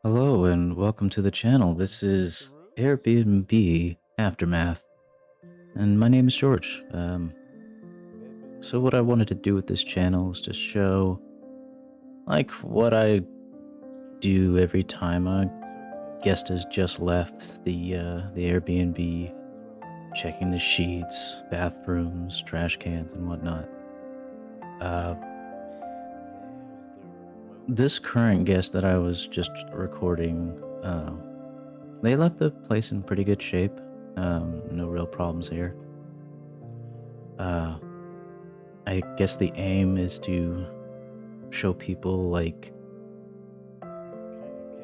Hello and welcome to the channel. This is Airbnb Aftermath, and my name is George. So what I wanted to do with this channel is to show, like, what I do every time a guest has just left the Airbnb, checking the sheets, bathrooms, trash cans, and whatnot. Uh, this current guest that I was just recording, they left the place in pretty good shape. No real problems here. Uh, I guess the aim is to show people, like,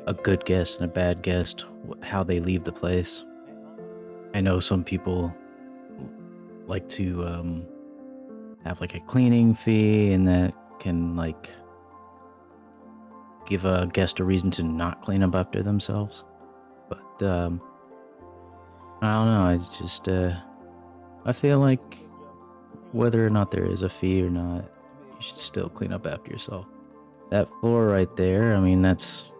a good guest and a bad guest, how they leave the place. I know some people like to have like a cleaning fee, and that can like give a guest a reason to not clean up after themselves. But I don't know. I feel like whether or not there is a fee or not, you should still clean up after yourself. That floor right there, I mean, that's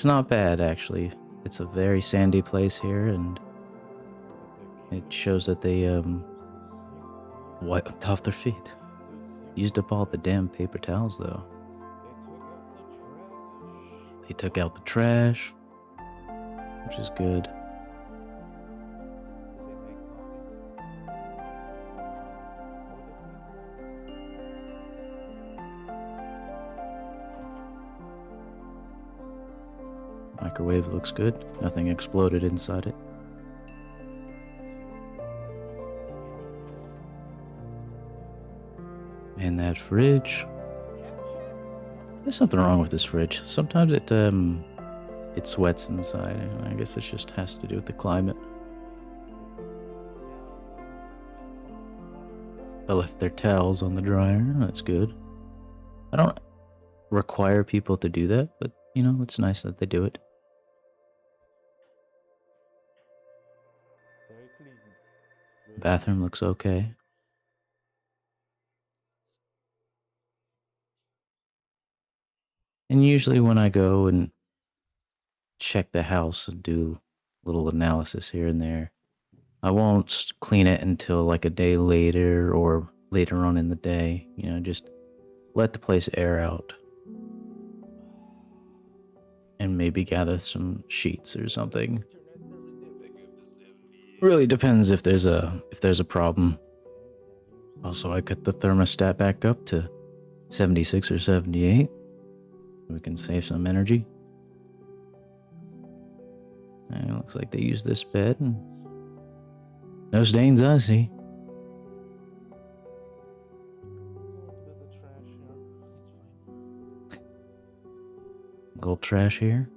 not bad, actually. It's a very sandy place here, and it shows that they wiped off their feet. Used up all the damn paper towels, though. They took out the trash, which is good. Microwave looks good. Nothing exploded inside it. And that fridge. There's something wrong with this fridge. Sometimes it sweats inside. I guess it just has to do with the climate. They left their towels on the dryer. That's good. I don't require people to do that, but you know, it's nice that they do it. Bathroom looks okay. And usually when I go and check the house and do a little analysis here and there, I won't clean it until like a day later or later on in the day. You know, just let the place air out and maybe gather some sheets or something. Really depends if there's a problem. Also, I cut the thermostat back up to 76 or 78. We can save some energy. And it looks like they used this bed, and no stains I see. Little trash here.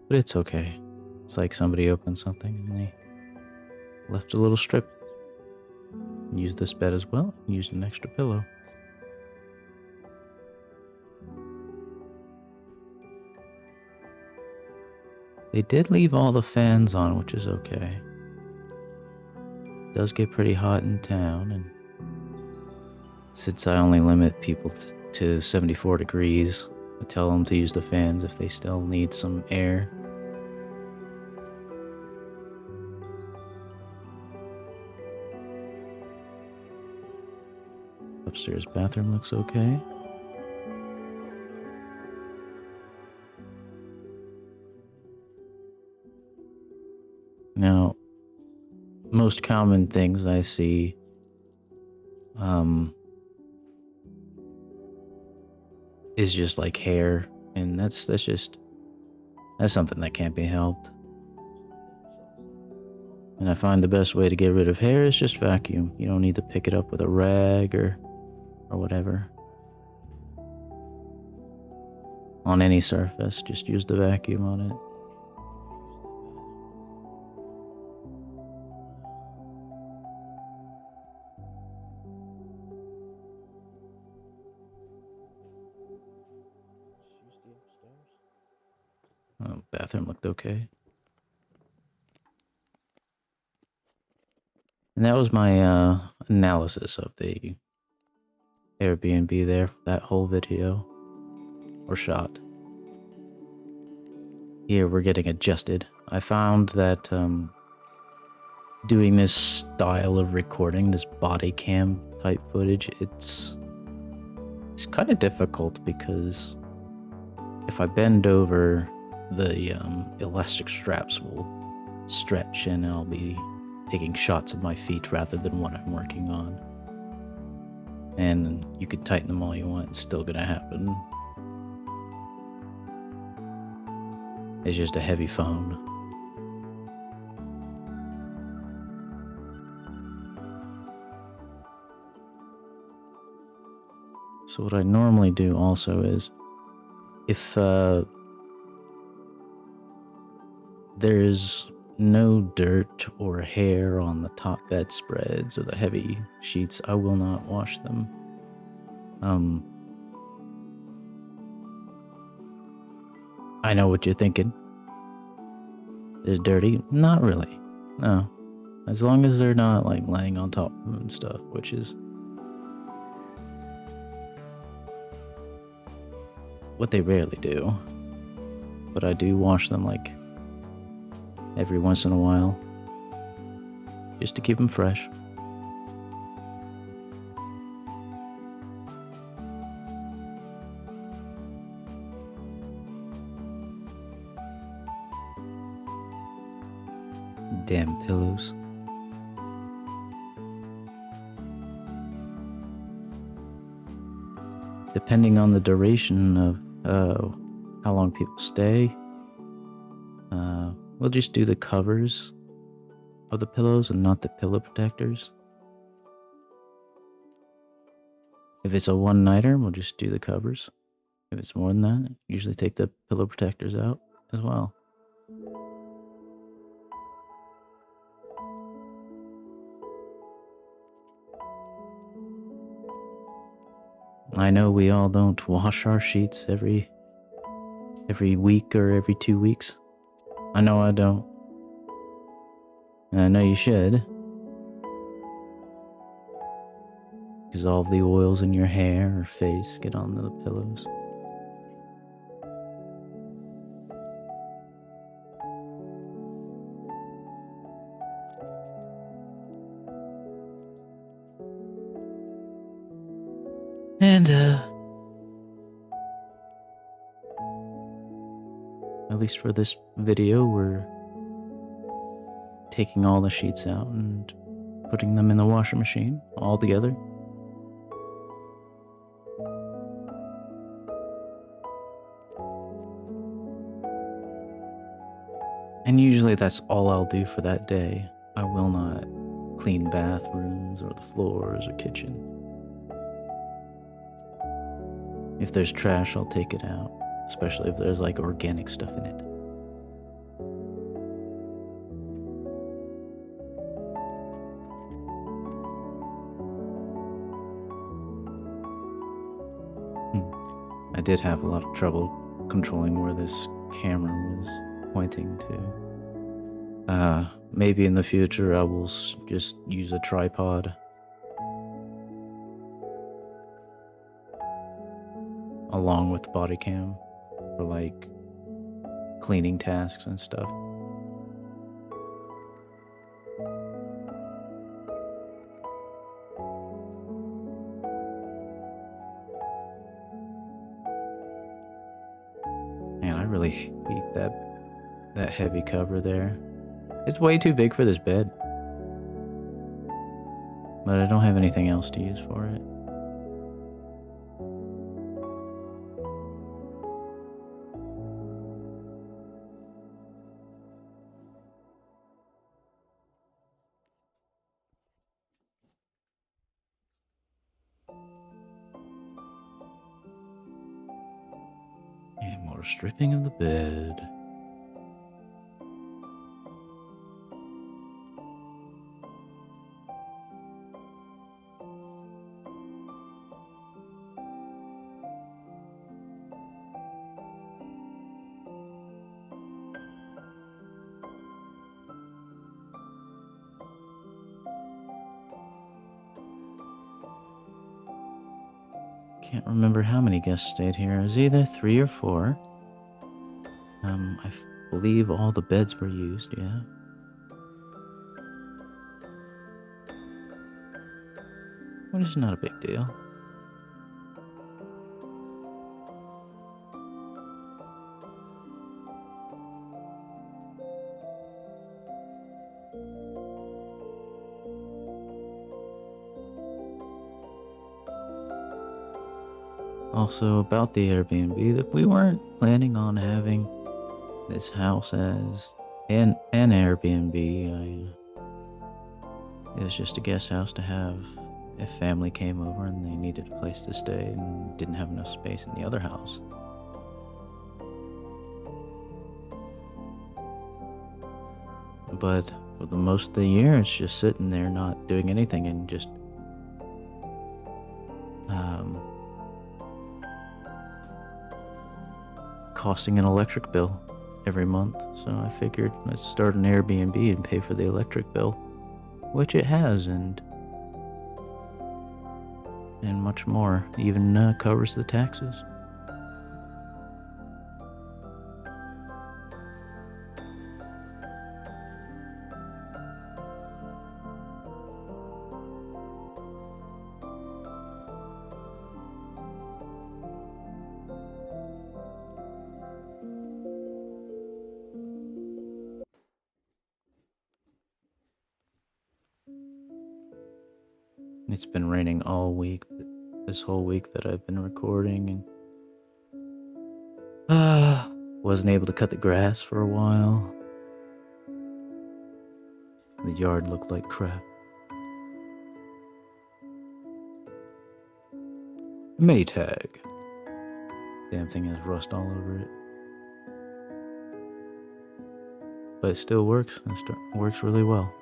But it's okay. It's like somebody opened something and they left a little strip. Used this bed as well. Used an extra pillow. They did leave all the fans on, which is okay. It does get pretty hot in town, and since I only limit people to 74 degrees, I tell them to use the fans if they still need some air. Upstairs bathroom looks okay. Now, most common things I see, is just like hair, and that's something that can't be helped. And I find the best way to get rid of hair is just vacuum. You don't need to pick it up with a rag or whatever. On any surface, just use the vacuum on it. Bathroom looked okay. And that was my analysis of the Airbnb there for that whole video or shot. Here we're getting adjusted. I found that doing this style of recording, this body cam type footage, it's kind of difficult because if I bend over, the elastic straps will stretch and I'll be taking shots of my feet rather than what I'm working on. And you could tighten them all you want, it's still gonna happen. It's just a heavy phone. So what I normally do also is, if there's no dirt or hair on the top bedspreads or the heavy sheets, I will not wash them. I know what you're thinking. Is it dirty? Not really. No. As long as they're not like laying on top of them and stuff, which is what they rarely do. But I do wash them like every once in a while, just to keep them fresh. Damn pillows. Depending on the duration of how long people stay, we'll just do the covers of the pillows and not the pillow protectors. If it's a one-nighter, we'll just do the covers. If it's more than that, usually take the pillow protectors out as well. I know we all don't wash our sheets every week or every 2 weeks. I know I don't. And I know you should. Because all of the oils in your hair or face get onto the pillows. And, at least for this video, we're taking all the sheets out and putting them in the washing machine all together. And usually that's all I'll do for that day. I will not clean bathrooms or the floors or kitchen. If there's trash, I'll take it out, especially if there's like organic stuff in it. I did have a lot of trouble controlling where this camera was pointing to. Maybe in the future I will just use a tripod. Along with BodyCam for like cleaning tasks and stuff. Man, I really hate that heavy cover there. It's way too big for this bed. But I don't have anything else to use for it. And more stripping of the bed. can't remember how many guests stayed here. It was either 3 or 4. I believe all the beds were used, yeah. Which is not a big deal. Also, about the Airbnb, that we weren't planning on having this house as an Airbnb. It was just a guest house to have if family came over and they needed a place to stay and didn't have enough space in the other house. But for the most of the year, it's just sitting there not doing anything and just costing an electric bill every month. So I figured let's start an Airbnb and pay for the electric bill, which it has, and much more. Even covers the taxes. It's been raining all week, this whole week that I've been recording, and wasn't able to cut the grass for a while. The yard looked like crap. Maytag. Damn thing has rust all over it. But it still works. It works really well.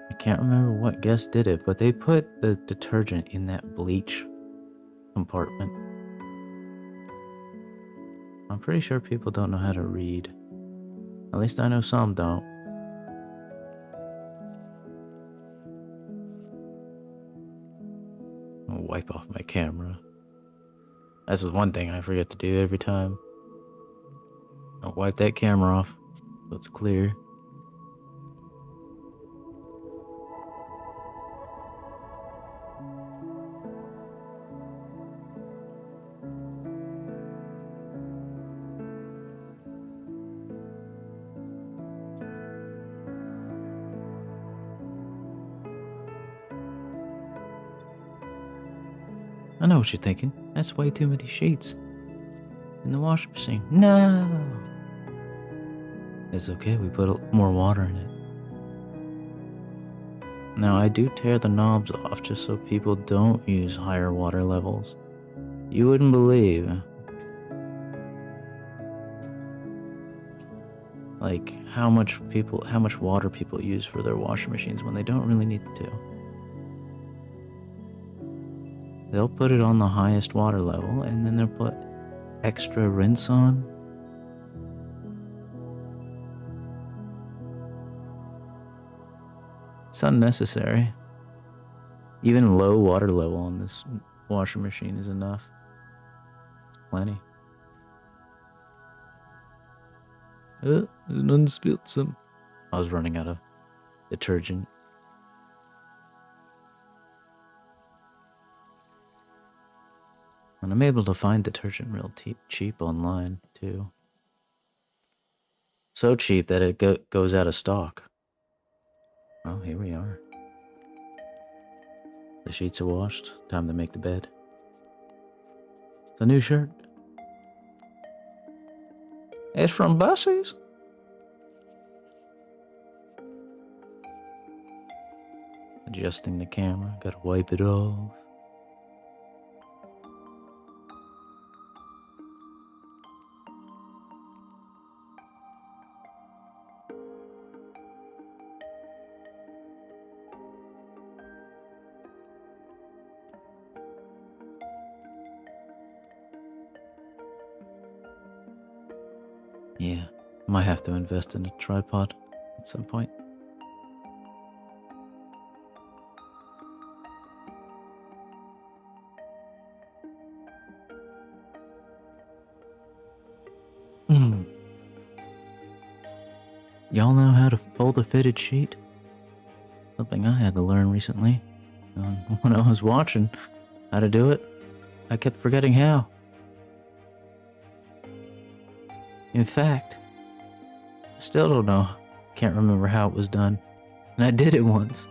I can't remember what guest did it, but they put the detergent in that bleach compartment. I'm pretty sure people don't know how to read. At least I know some don't. I'll wipe off my camera. That's one thing I forget to do every time. I'll wipe that camera off so it's clear. I know what you're thinking. That's way too many sheets in the washing machine. No! It's okay, we put more water in it. Now, I do tear the knobs off just so people don't use higher water levels. You wouldn't believe, like, how much water people use for their washing machines when they don't really need to. They'll put it on the highest water level, and then they'll put extra rinse on. It's unnecessary. Even low water level on this washing machine is enough. It's plenty. Unspilled some. I was running out of detergent. And I'm able to find detergent real cheap online, too. So cheap that it goes out of stock. Oh, here we are. The sheets are washed. Time to make the bed. It's a new shirt. It's from Bussey's. Adjusting the camera. Gotta wipe it off. Yeah, might have to invest in a tripod at some point. Y'all know how to fold a fitted sheet? Something I had to learn recently. When I was watching how to do it, I kept forgetting how. In fact, I still don't know. Can't remember how it was done. And I did it once.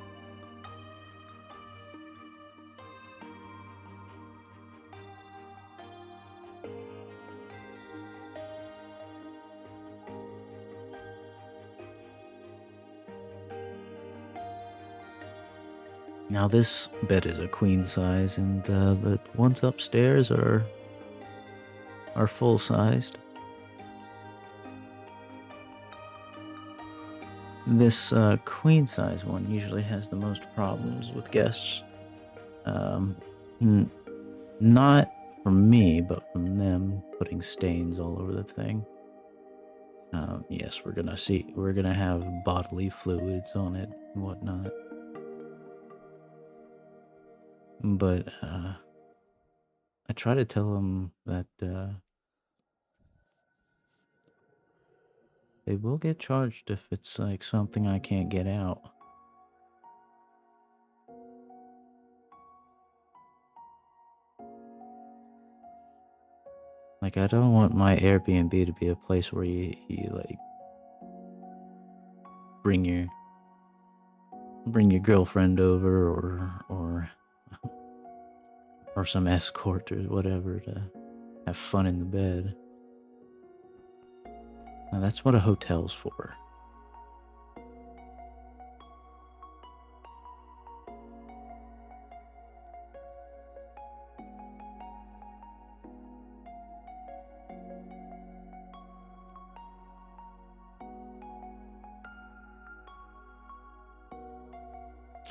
Now this bed is a queen size, and the ones upstairs are full sized. This queen size one usually has the most problems with guests. Not from me, but from them putting stains all over the thing. Yes, we're gonna have bodily fluids on it and whatnot. But I try to tell them that they will get charged if it's like something I can't get out. Like, I don't want my Airbnb to be a place where you like bring your girlfriend over or some escort or whatever to have fun in the bed. Now that's what a hotel's for.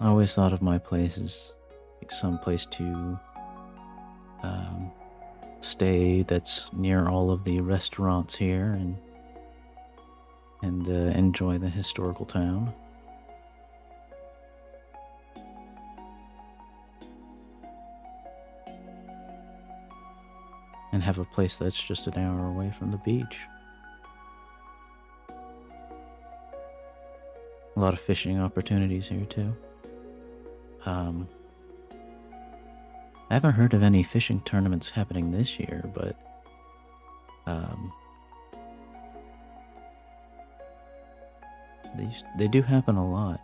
I always thought of my place as like some place to stay that's near all of the restaurants here and enjoy the historical town. And have a place that's just an hour away from the beach. A lot of fishing opportunities here too. I haven't heard of any fishing tournaments happening this year, but they do happen a lot.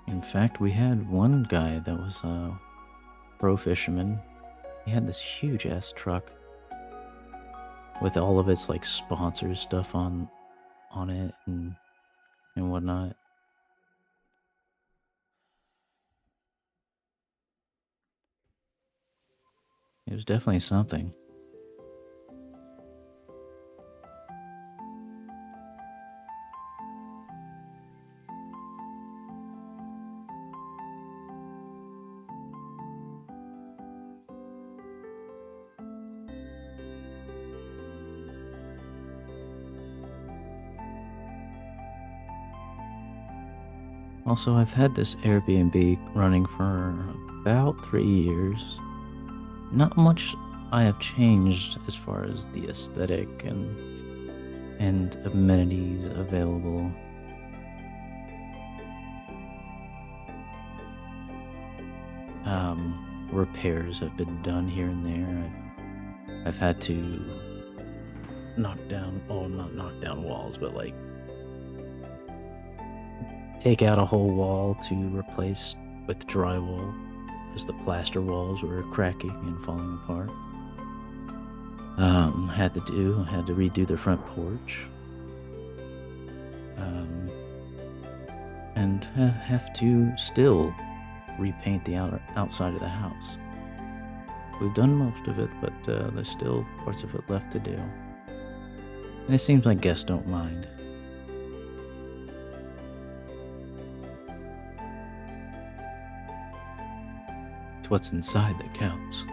In fact, we had one guy that was a pro fisherman. He had this huge ass truck with all of its like sponsor stuff on it and whatnot. It was definitely something. Also, I've had this Airbnb running for about 3 years. Not much I have changed as far as the aesthetic and amenities available. Repairs have been done here and there. I've had to not knock down walls, but like take out a whole wall to replace with drywall because the plaster walls were cracking and falling apart. Had to redo the front porch. And have to still repaint the outside of the house. We've done most of it, but there's still parts of it left to do. And it seems like guests don't mind. It's what's inside that counts.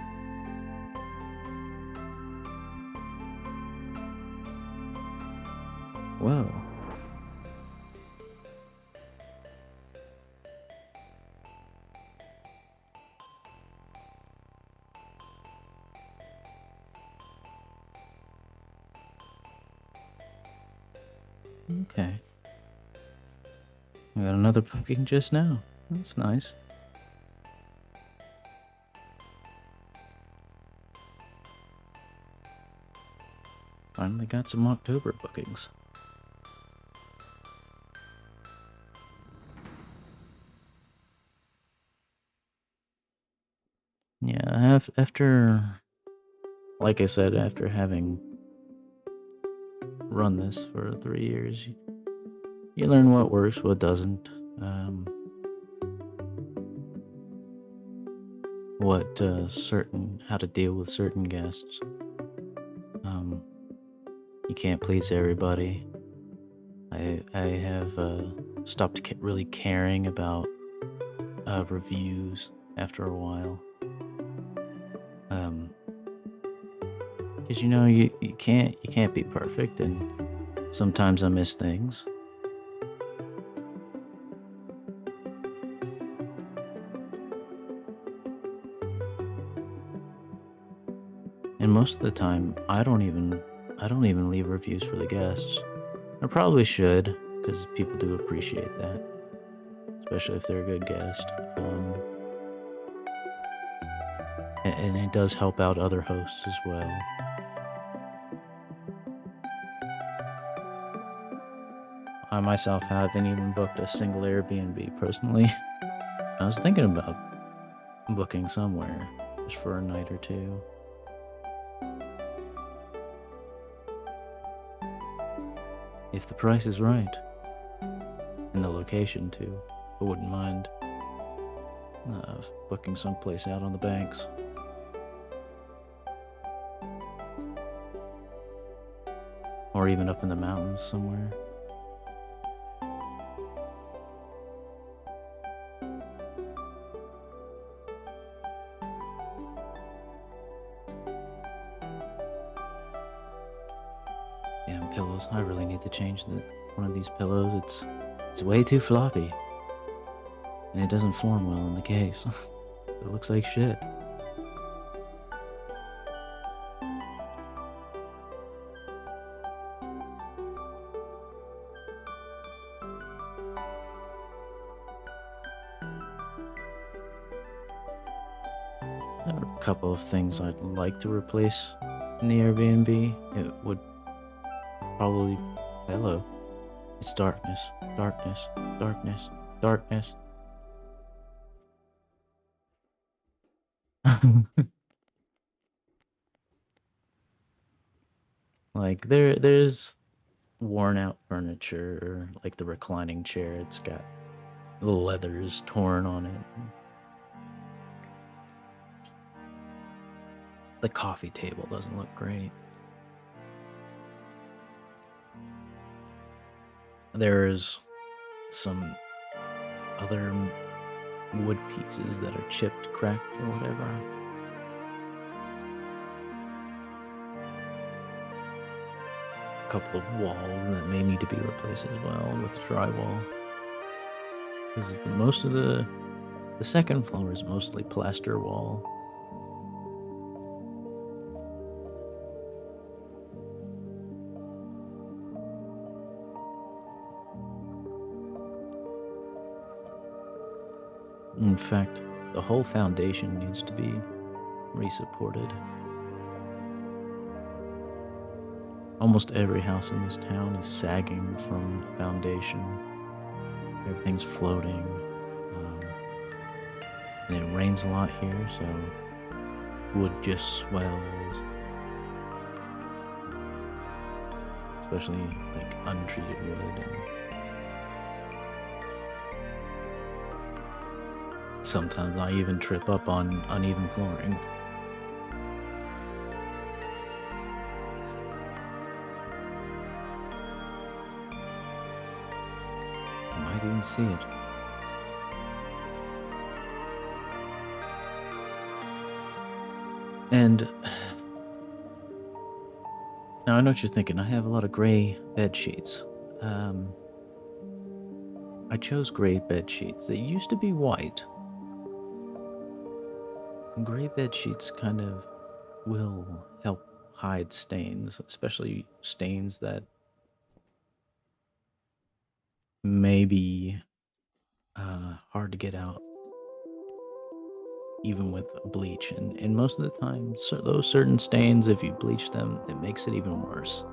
Whoa. Okay. We got another booking just now. That's nice. Finally got some October bookings. Yeah, after, like I said, after having run this for 3 years, you learn what works, what doesn't. How to deal with certain guests. You can't please everybody. I have stopped really caring about reviews after a while. Because you can't be perfect, and sometimes I miss things. And most of the time, I don't even leave reviews for the guests. I probably should, because people do appreciate that, especially if they're a good guest. And it does help out other hosts as well. I myself haven't even booked a single Airbnb personally. I was thinking about booking somewhere just for a night or two. If the price is right, and the location too, I wouldn't mind booking someplace out on the banks. Or even up in the mountains somewhere. Damn pillows. I really need to change one of these pillows. It's way too floppy. And it doesn't form well in the case. It looks like shit. There are a couple of things I'd like to replace in the Airbnb. It would probably... Hello. It's darkness. Darkness. Darkness. Darkness. Like, there's worn out furniture, like the reclining chair. It's got the leathers torn on it. The coffee table doesn't look great. There's some other wood pieces that are chipped, cracked, or whatever. A couple of walls that may need to be replaced as well with the drywall. Because most of the second floor is mostly plaster wall. In fact, the whole foundation needs to be resupported. Almost every house in this town is sagging from the foundation. Everything's floating. And it rains a lot here, so wood just swells. Especially like untreated wood. And sometimes I even trip up on uneven flooring. You might even see it. And now I know what you're thinking. I have a lot of gray bed sheets. I chose gray bed sheets. They used to be white. And gray bed sheets kind of will help hide stains, especially stains that may be hard to get out, even with bleach. And most of the time, those certain stains, if you bleach them, it makes it even worse.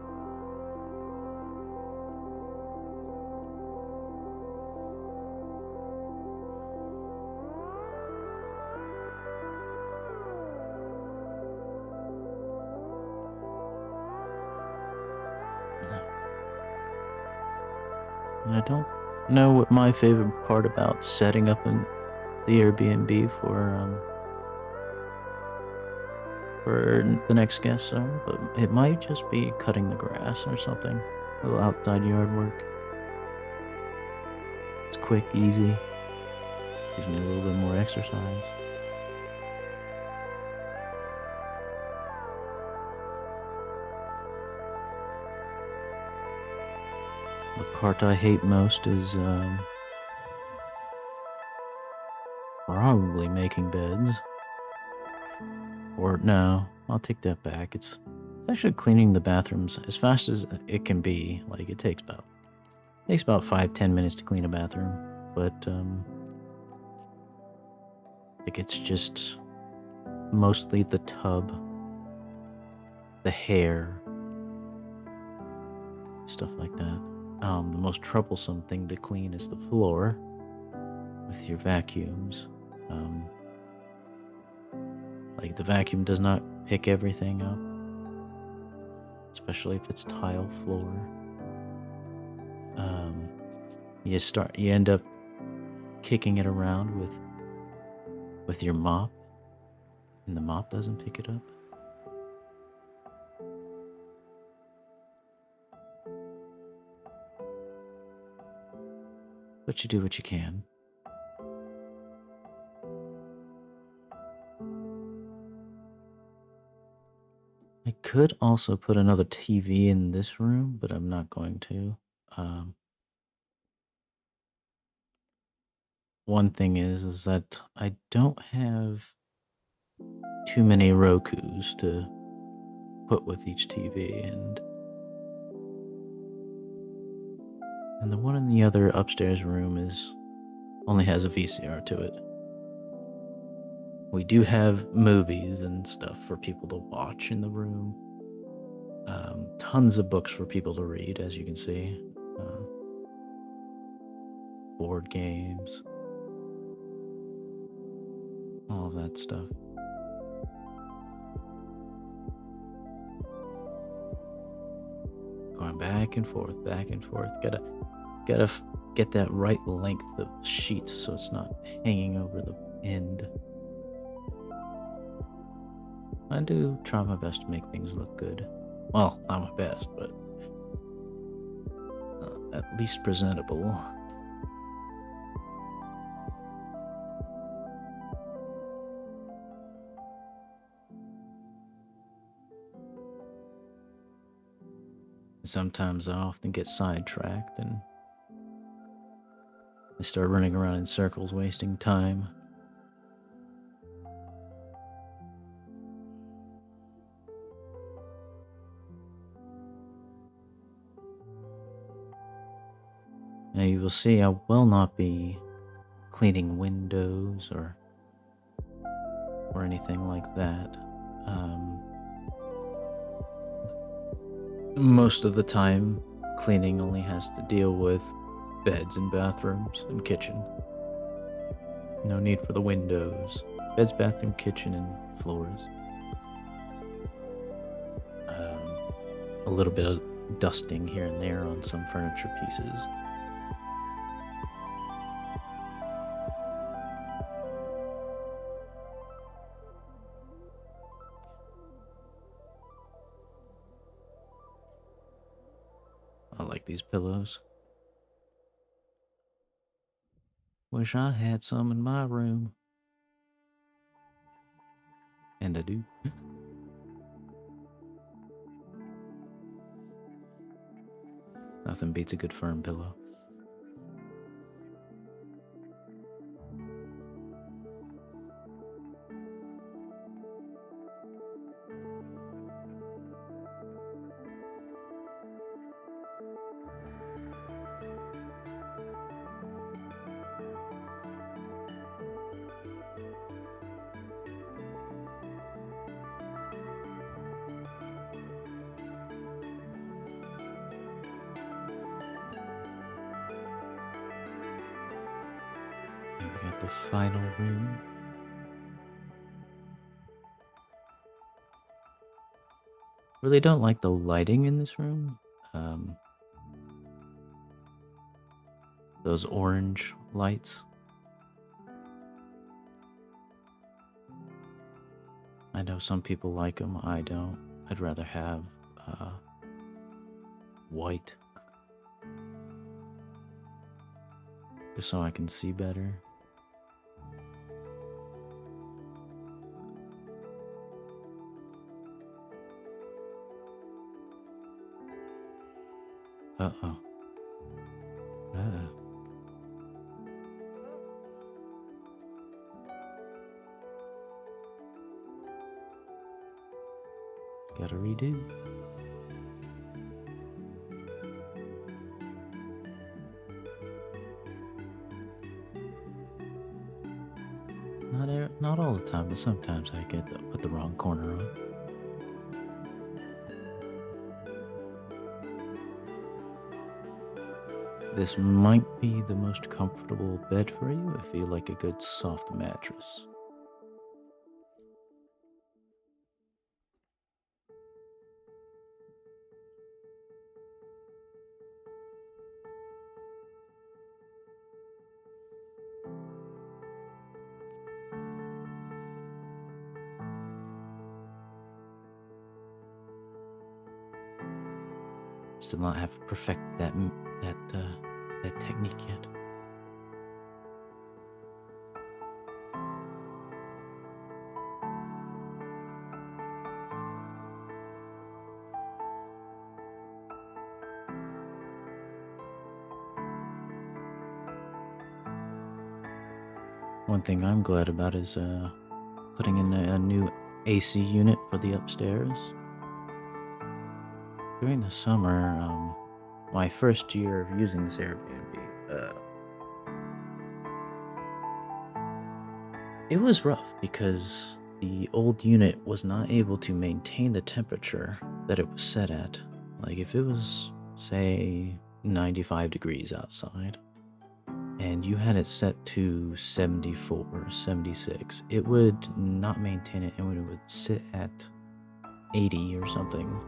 And I don't know what my favorite part about setting up the Airbnb for the next guests are, but it might just be cutting the grass or something. A little outside yard work. It's quick, easy. Gives me a little bit more exercise. The part I hate most is probably making beds. Or no, I'll take that back. It's actually cleaning the bathrooms as fast as it can be. Like it takes about 5-10 minutes to clean a bathroom, but like it's just mostly the tub, the hair, stuff like that. The most troublesome thing to clean is the floor with your vacuums. Um, like the vacuum does not pick everything up, especially if it's tile floor. You end up kicking it around with your mop, and the mop doesn't pick it up. But you do what you can. I could also put another TV in this room, but I'm not going to. Um, One thing is that I don't have too many Rokus to put with each TV, and the one in the other upstairs room is only has a VCR to it. We do have movies and stuff for people to watch in the room. Tons of books for people to read, as you can see. Uh, Board games, all of that stuff. Going back and forth, back and forth. Gotta get that right length of sheet so it's not hanging over the end. I do try my best to make things look good. Well, not my best, but at least presentable. Sometimes I often get sidetracked and I start running around in circles, wasting time. Now you will see I will not be cleaning windows or anything like that. Most of the time, cleaning only has to deal with beds and bathrooms and kitchen. No need for the windows. Beds, bathroom, kitchen, and floors. A little bit of dusting here and there on some furniture pieces. I like these pillows. Wish I had some in my room. And I do. Nothing beats a good firm pillow. the final room. Really don't like the lighting in this room. Those orange lights. I know some people like them. I don't. I'd rather have white, just so I can see better. Uh-oh. Uh-oh. Gotta redo. Not all the time, but sometimes I put the wrong corner on. This might be the most comfortable bed for you if you like a good soft mattress. Still not have perfected that technique yet. One thing I'm glad about is putting in a new AC unit for the upstairs. During the summer, my first year of using this Airbnb, it was rough because the old unit was not able to maintain the temperature that it was set at. Like if it was, say, 95 degrees outside, and you had it set to 74 or 76, it would not maintain it and it would sit at 80 or something.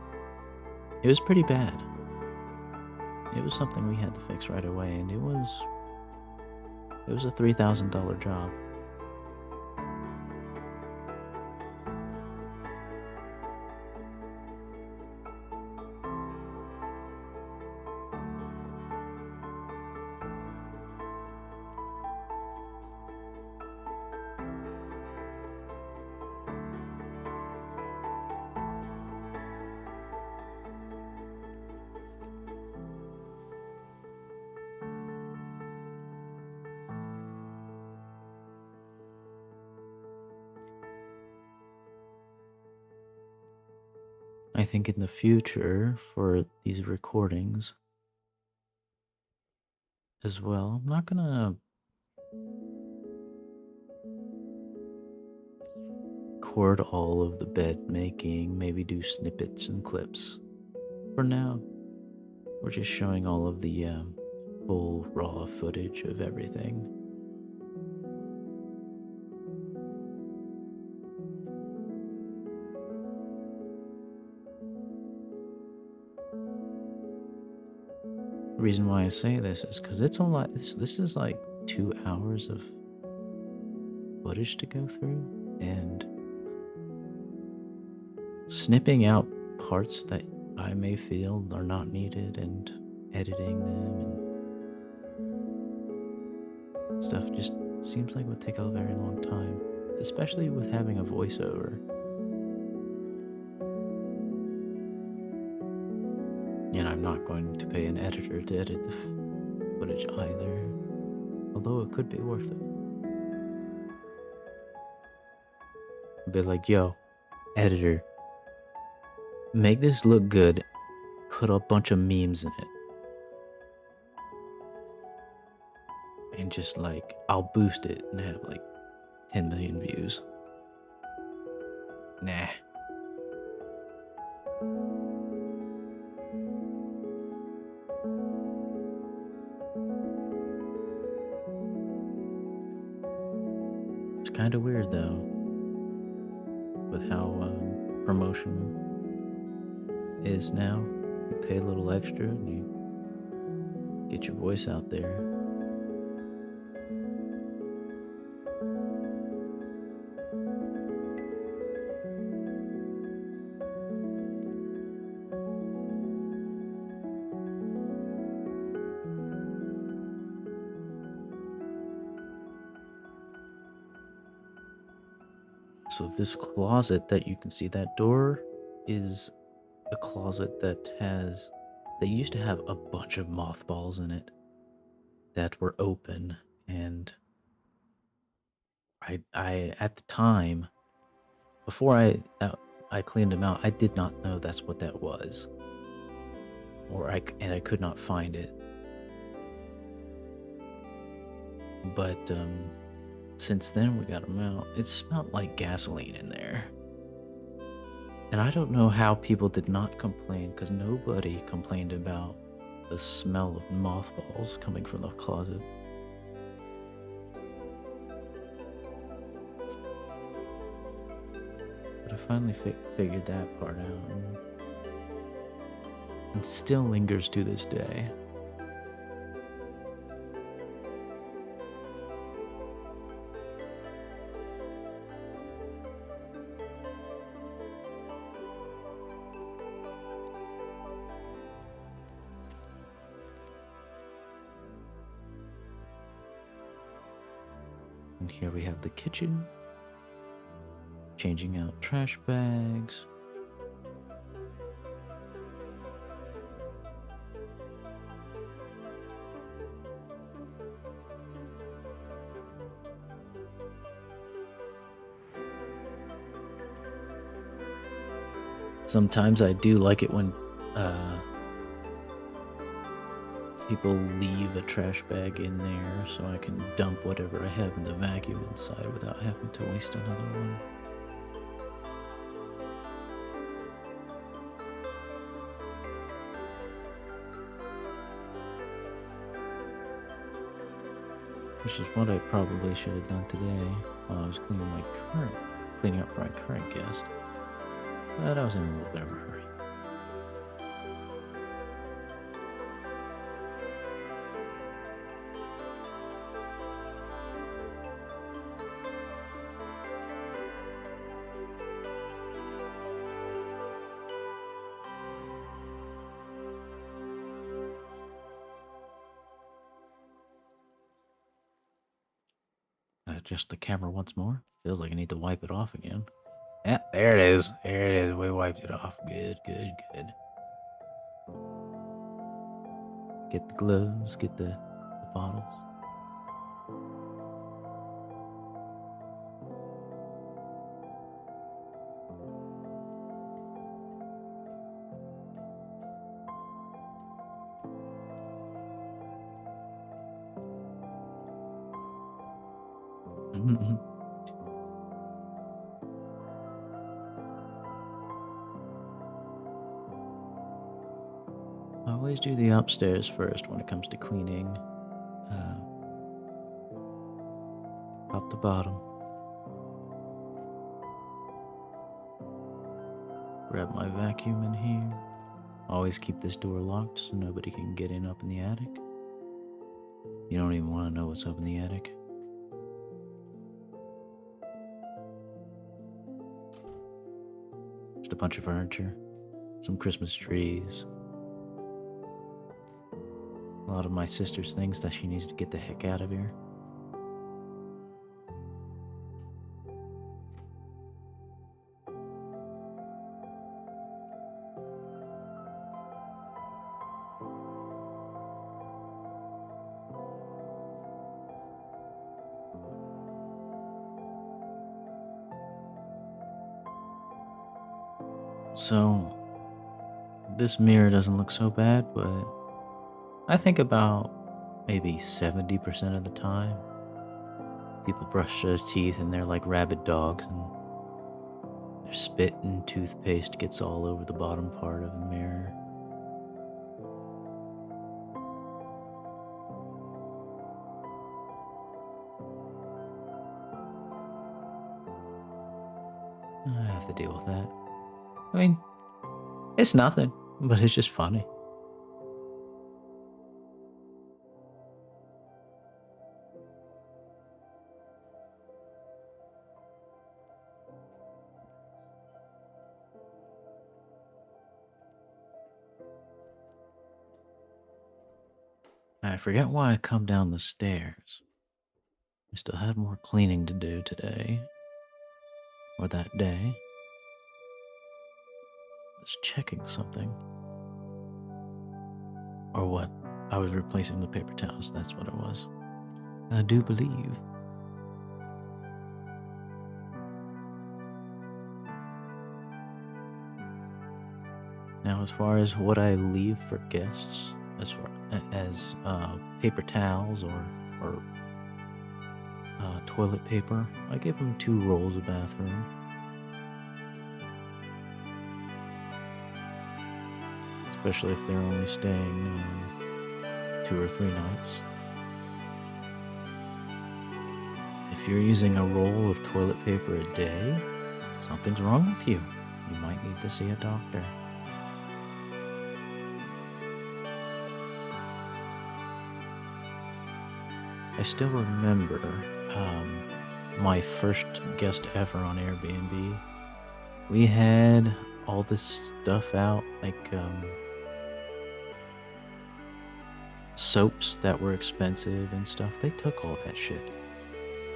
It was pretty bad. It was something we had to fix right away, and it was a $3,000 job. I think in the future, for these recordings as well, I'm not gonna record all of the bed making, maybe do snippets and clips. For now, we're just showing all of the full raw footage of everything. The reason why I say this is because it's a lot. This is like 2 hours of footage to go through, and snipping out parts that I may feel are not needed and editing them and stuff just seems like it would take a very long time, especially with having a voiceover. And I'm not going to pay an editor to edit the footage either, although it could be worth it. Be like, yo, editor, make this look good, put a bunch of memes in it. And just like, I'll boost it and have like 10 million views. Nah. kind of weird though, with how promotion is now. You pay a little extra and you get your voice out there. So this closet that you can see, that door is a closet that used to have a bunch of mothballs in it that were open, and I at the time, before I cleaned them out, I did not know that's what that was, and I could not find it. But since then we got them out. It smelled like gasoline in there. And I don't know how people did not complain, because nobody complained about the smell of mothballs coming from the closet. But I finally figured that part out. And still lingers to this day. And here we have the kitchen. Changing out trash bags. Sometimes I do like it when people leave a trash bag in there so I can dump whatever I have in the vacuum inside without having to waste another one. Which is what I probably should have done today while I was cleaning up for my current guest. But I was in a little bit of a hurry. Adjust the camera once more. Feels like I need to wipe it off again. Yeah, there it is. There it is. We wiped it off. Good, good, good. Get the gloves, get the bottles. I always do the upstairs first when it comes to cleaning. Top to bottom. Grab my vacuum in here. Always keep this door locked so nobody can get in up in the attic. You don't even want to know what's up in the attic. Just a bunch of furniture, some Christmas trees, a lot of my sister's things that she needs to get the heck out of here. So, this mirror doesn't look so bad, but I think about maybe 70% of the time, people brush their teeth and they're like rabid dogs, and their spit and toothpaste gets all over the bottom part of the mirror. I have to deal with that. I mean, it's nothing, but it's just funny. I forget why I come down the stairs. I still had more cleaning to do today. Or that day. I was checking something. Or what? I was replacing the paper towels, that's what it was. I do believe. Now, as far as what I leave for guests, as far as paper towels or toilet paper, I give them 2 rolls of bathroom. Especially if they're only staying 2 or 3 nights. If you're using a roll of toilet paper a day, something's wrong with you. You might need to see a doctor. I still remember my first guest ever on Airbnb. We had all this stuff out, like soaps that were expensive and stuff. They took all that shit.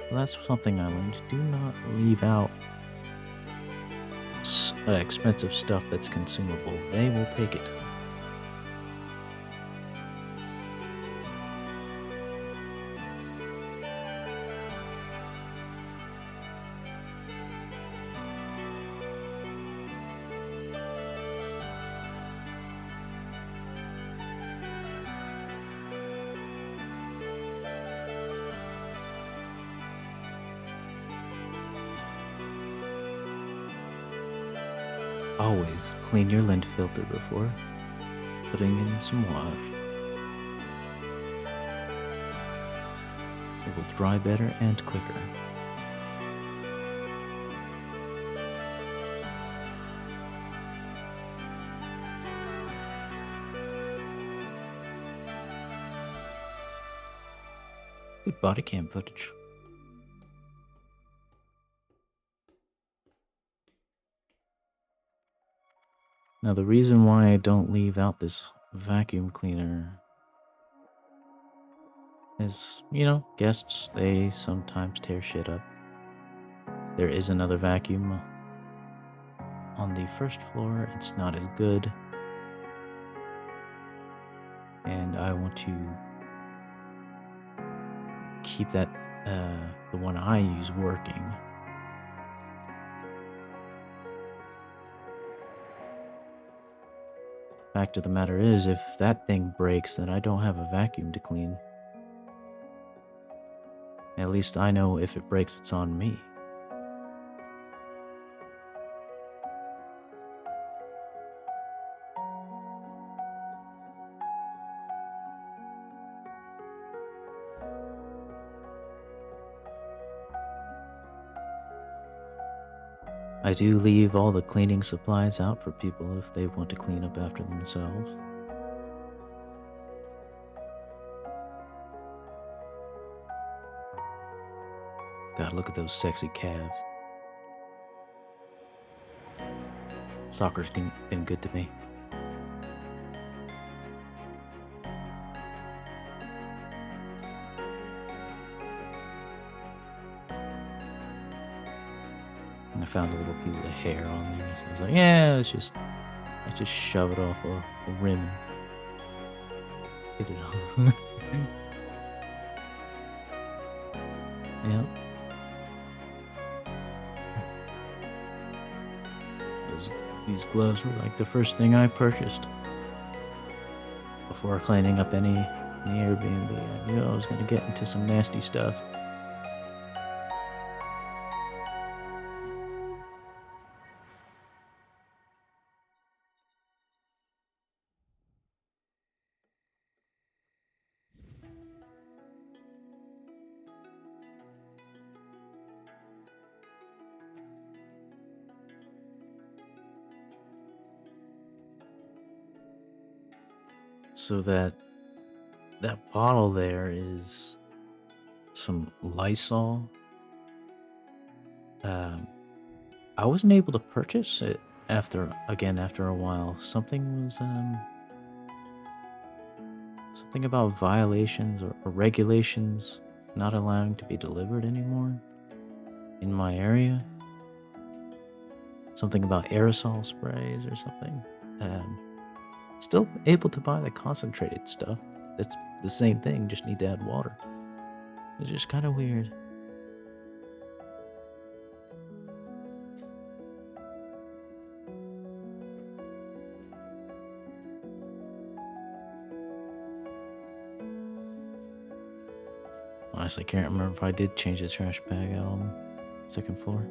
Well, that's something I learned. Do not leave out expensive stuff that's consumable. They will take it. Always clean your lint filter before putting in some wash. It will dry better and quicker. Good body cam footage. Now, the reason why I don't leave out this vacuum cleaner is, guests, they sometimes tear shit up. There is another vacuum on the first floor. It's not as good. And I want to keep that, the one I use, working. Fact of the matter is, if that thing breaks, then I don't have a vacuum to clean. At least I know if it breaks, it's on me. I do leave all the cleaning supplies out for people if they want to clean up after themselves. God, look at those sexy calves. Soccer's been good to me. And I found a little piece of hair on there, so I was like, yeah, let's just shove it off the rim and get it off. Yep. These gloves were like the first thing I purchased before cleaning up any in the Airbnb. I knew I was going to get into some nasty stuff. So that bottle there is some Lysol. Um, I wasn't able to purchase it after a while. Something about violations or regulations not allowing to be delivered anymore in my area. Something about aerosol sprays or something. Um, Still able to buy the concentrated stuff. It's the same thing, just need to add water. It's just kind of weird. Honestly, can't remember if I did change the trash bag out on the second floor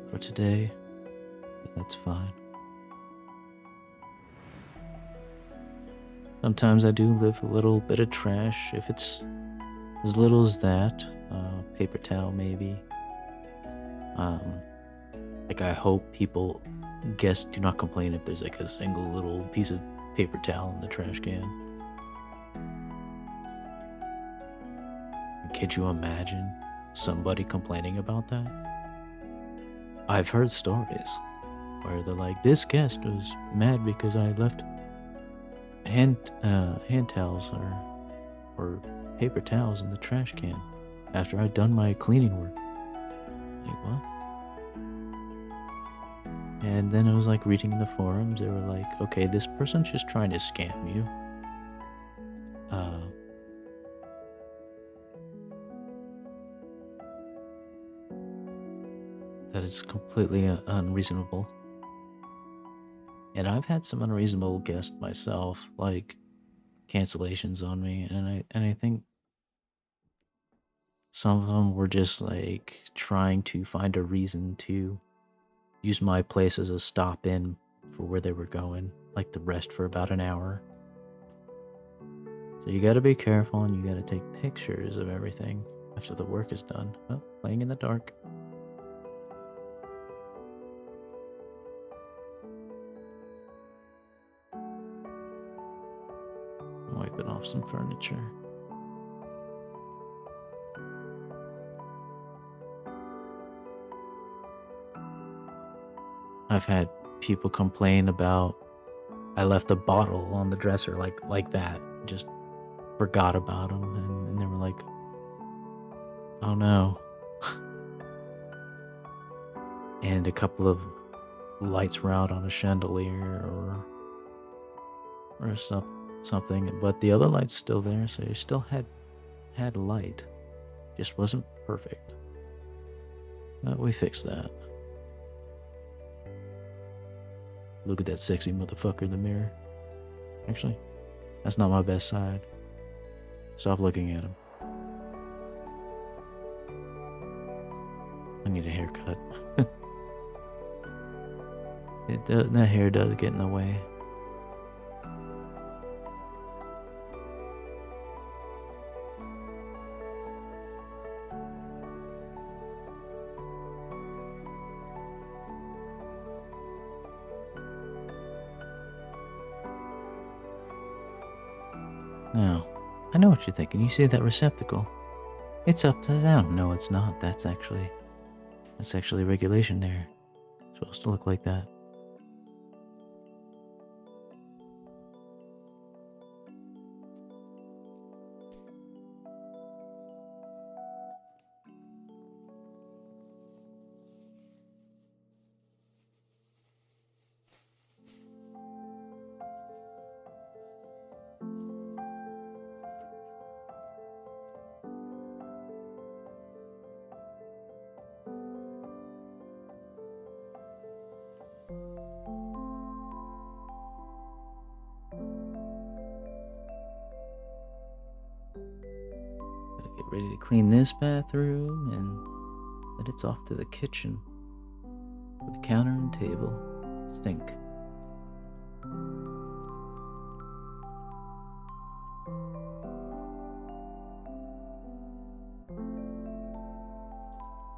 for today. But that's fine. Sometimes I do leave a little bit of trash, if it's as little as that. Paper towel, maybe. Um, like, I hope guests do not complain if there's like a single little piece of paper towel in the trash can. Could you imagine somebody complaining about that? I've heard stories where they're like, this guest was mad because I left hand towels or paper towels in the trash can after I'd done my cleaning work. Like, what? And then I was like reading in the forums, they were like, okay, this person's just trying to scam you. That is completely unreasonable. And I've had some unreasonable guests myself, like cancellations on me, and I think some of them were just like trying to find a reason to use my place as a stop in for where they were going, like to rest for about an hour. So you gotta be careful and you gotta take pictures of everything after the work is done. Oh, playing in the dark. Wiping off some furniture. I've had people complain about I left a bottle on the dresser like that. Just forgot about them, and they were like, "Oh no!" And a couple of lights were out on a chandelier or something, but the other light's still there, so you still had light. Just wasn't perfect. But we fixed that. Look at that sexy motherfucker in the mirror. Actually, that's not my best side. Stop looking at him. I need a haircut. That hair does get in the way. Now, I know what you're thinking. You see that receptacle? It's upside down. No, it's not. That's actually regulation there. It's supposed to look like that. Gotta get ready to clean this bathroom, and then it's off to the kitchen with the counter and table, sink.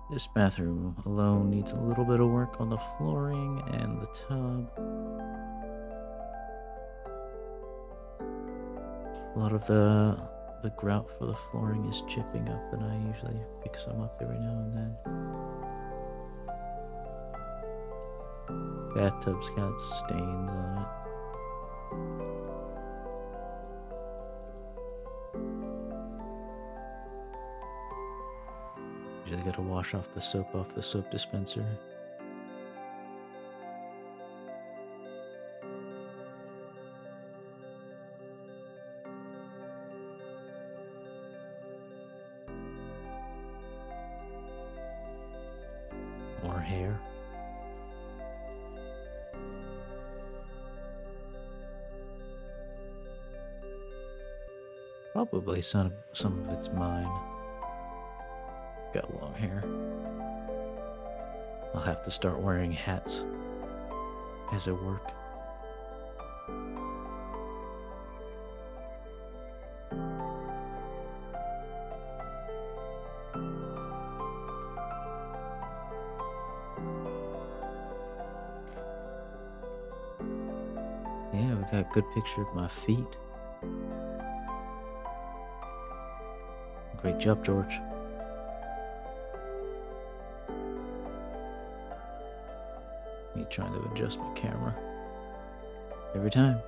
This bathroom alone needs a little bit of work on the flooring and the tub. A lot of the grout for the flooring is chipping up, and I usually pick some up every now and then. Bathtub's got stains on it. Usually gotta wash off the soap dispenser. More hair. Probably some of it's mine. Got long hair. I'll have to start wearing hats as I work. Yeah, we got a good picture of my feet. Great job, George. Me trying to adjust my camera every time.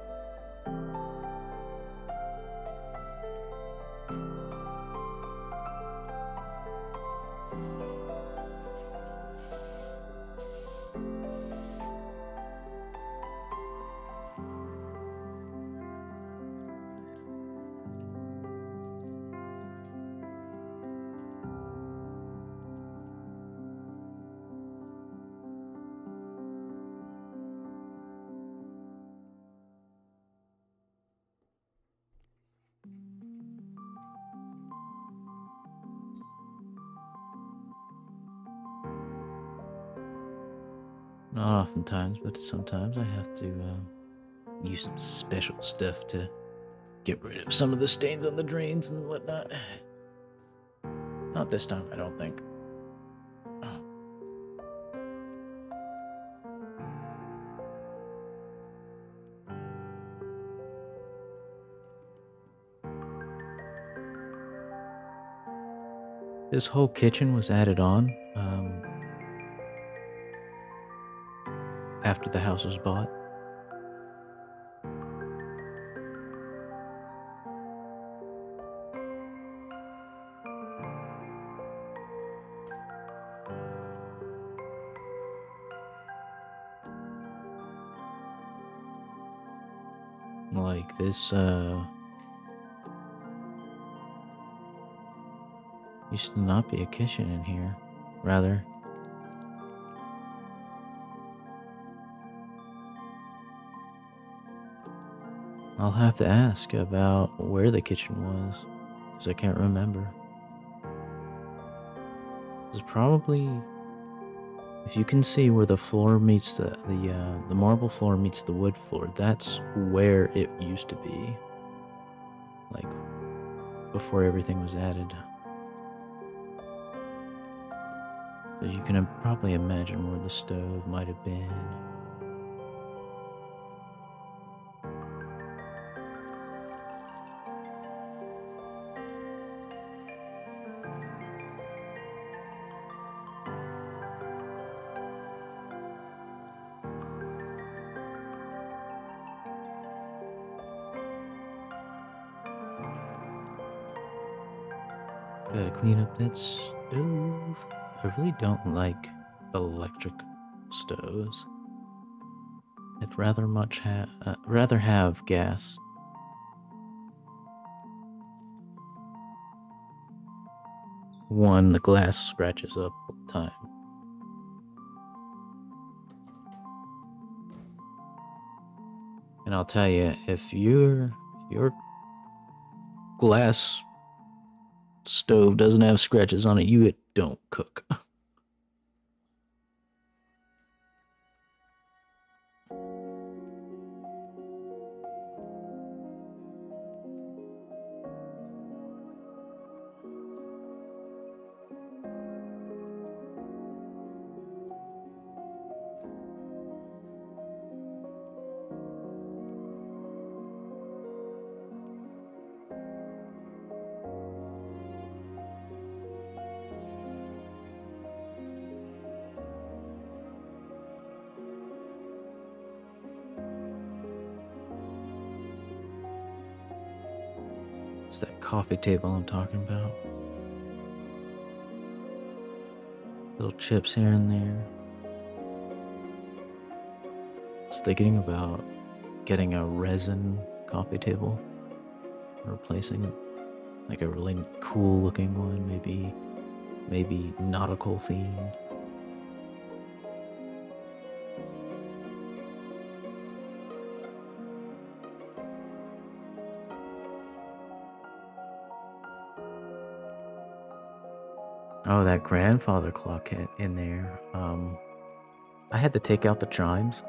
Not oftentimes, but sometimes I have to use some special stuff to get rid of some of the stains on the drains and whatnot. Not this time, I don't think. This whole kitchen was added on after the house was bought. Like this used to not be a kitchen in here. Rather, I'll have to ask about where the kitchen was, because I can't remember. It's probably, if you can see where the floor meets the marble floor meets the wood floor, that's where it used to be. Like, before everything was added. So you can probably imagine where the stove might have been. Gotta clean up that stove. I really don't like electric stoves. I'd rather have gas. One, the glass scratches up all the time. And I'll tell you, if your glass stove doesn't have scratches on it, you don't cook. It's that coffee table I'm talking about. Little chips here and there. I was thinking about getting a resin coffee table, replacing it, like a really cool looking one, maybe nautical themed. Oh, that grandfather clock in there. I had to take out the chimes.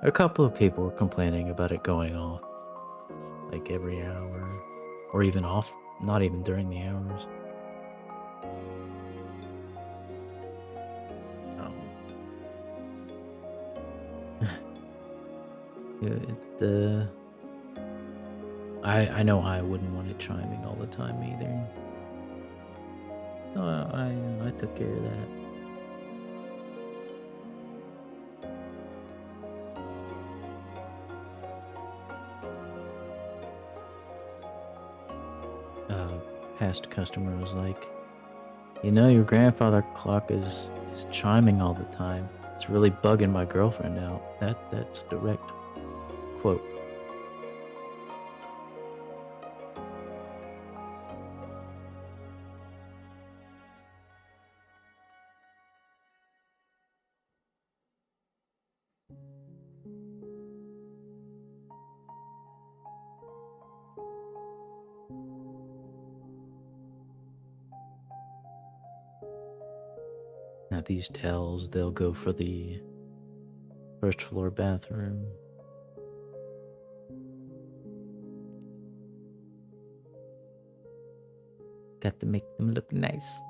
A couple of people were complaining about it going off like every hour, or even off, not even during the hours. Um, it I know I wouldn't want it chiming all the time either. So I took care of that. Past customer was like, your grandfather clock is chiming all the time. It's really bugging my girlfriend out. That's a direct quote. Now these tells, they'll go for the first floor bathroom. Got to make them look nice.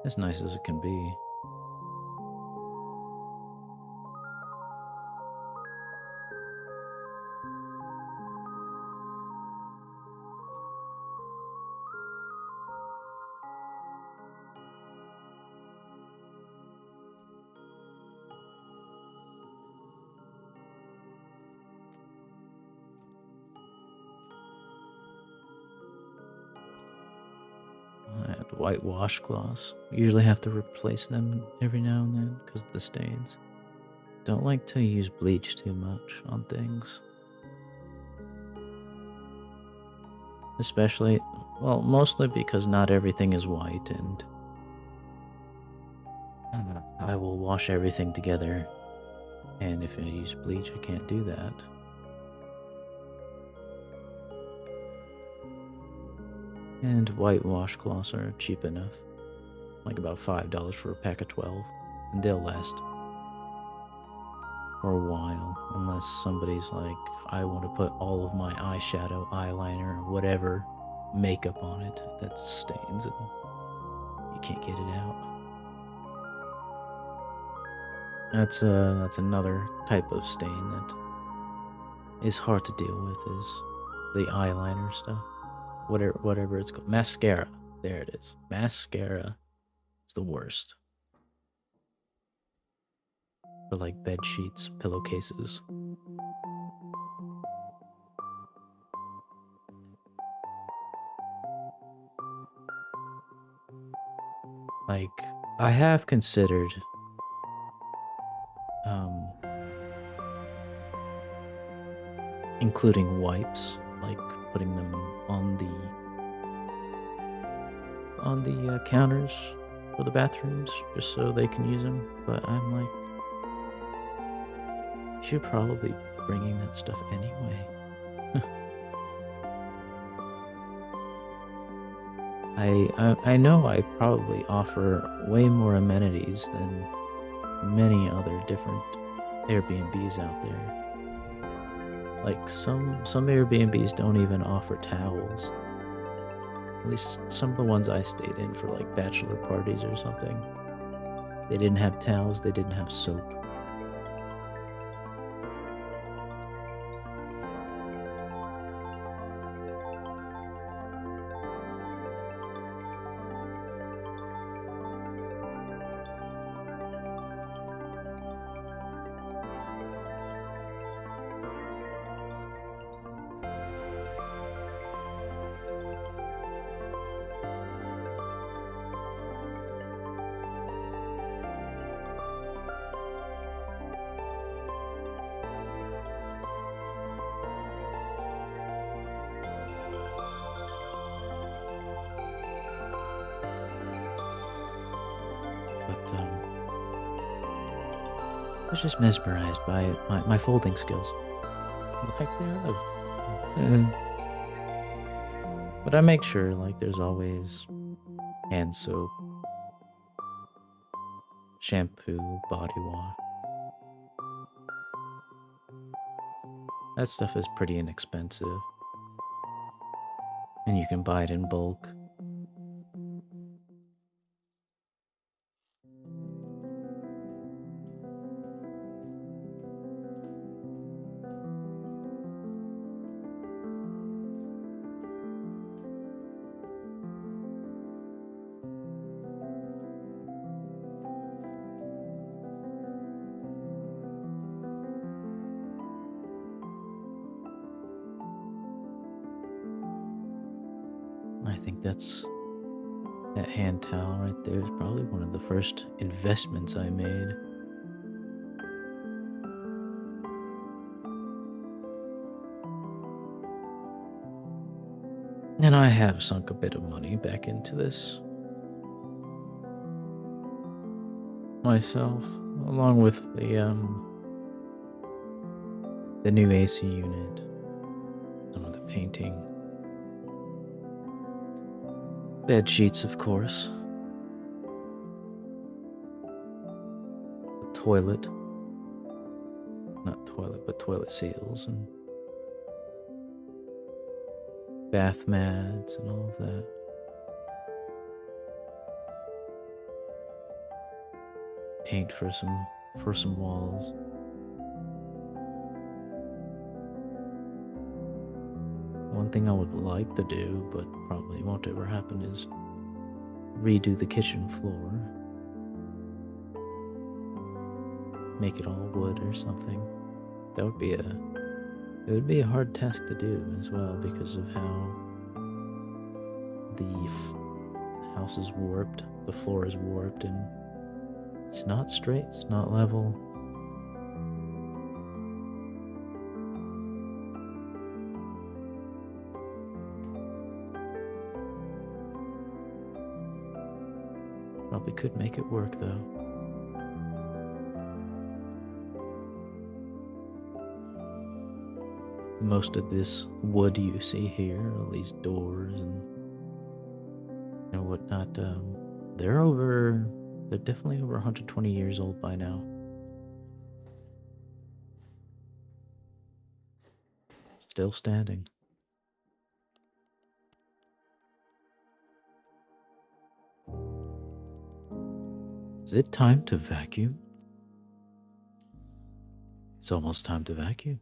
As nice as it can be. And white washcloths. Usually have to replace them every now and then because of the stains. Don't like to use bleach too much on things. Especially, well, mostly because not everything is white, and I will wash everything together, and if I use bleach, I can't do that. And white washcloths are cheap enough, like about $5 for a pack of 12, and they'll last for a while, unless somebody's like, I want to put all of my eyeshadow, eyeliner, or whatever makeup on it that stains and you can't get it out. That's another type of stain that is hard to deal with, is the eyeliner stuff. Whatever it's called. Mascara. There it is. Mascara is the worst. For like bed sheets, pillowcases. Like, I have considered including wipes, like putting them on the counters for the bathrooms, just so they can use them. But I'm like, you should probably be bringing that stuff anyway. I know I probably offer way more amenities than many other different Airbnbs out there. Like some Airbnbs don't even offer towels. At least some of the ones I stayed in for like bachelor parties or something. They didn't have towels, they didn't have soap. was just mesmerized by my folding skills. Like thereof. Uh, but I make sure, like, there's always hand soap, shampoo, body wash. That stuff is pretty inexpensive. And you can buy it in bulk. I think that hand towel right there is probably one of the first investments I made. And I have sunk a bit of money back into this myself, along with the new AC unit, some of the painting, bed sheets, of course, the toilet, not toilet, but toilet seals, and bath mats and all of that. Paint for some walls. One thing I would like to do, but probably won't ever happen, is redo the kitchen floor. Make it all wood or something. That would be it would be a hard task to do as well, because of how the house is warped, the floor is warped, and it's not straight, it's not level. Probably could make it work though. Most of this wood you see here, all these doors and whatnot, they're definitely over 120 years old by now. Still standing. Is it time to vacuum? It's almost time to vacuum.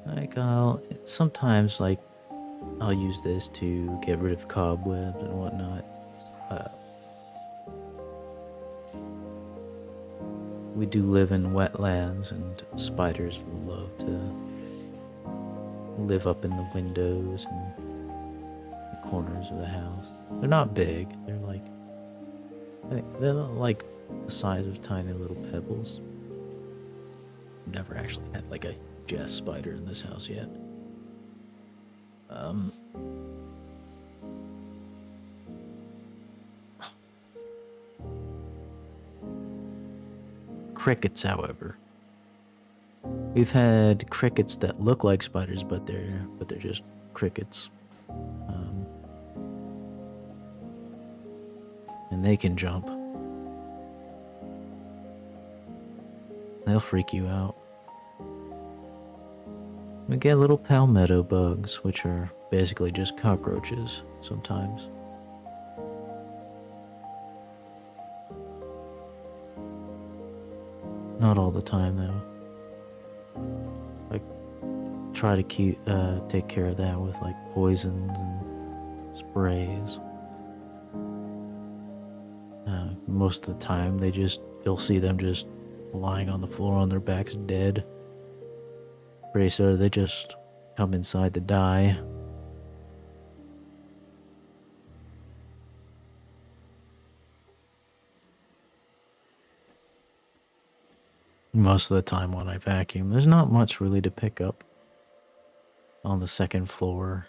Like, sometimes, like, I'll use this to get rid of cobwebs and whatnot. We do live in wetlands, and spiders love to live up in the windows and the corners of the house. They're not big. They're like the size of tiny little pebbles. Never actually had like a jazz spider in this house yet. Crickets, however. We've had crickets that look like spiders, but they're just crickets. And they can jump. They'll freak you out. We get little palmetto bugs, which are basically just cockroaches sometimes. Not all the time though. Like, try to take care of that with like poisons and sprays. Most of the time you'll see them just lying on the floor on their backs dead. Pretty soon they just come inside to die. most of the time when I vacuum. There's not much really to pick up on the second floor.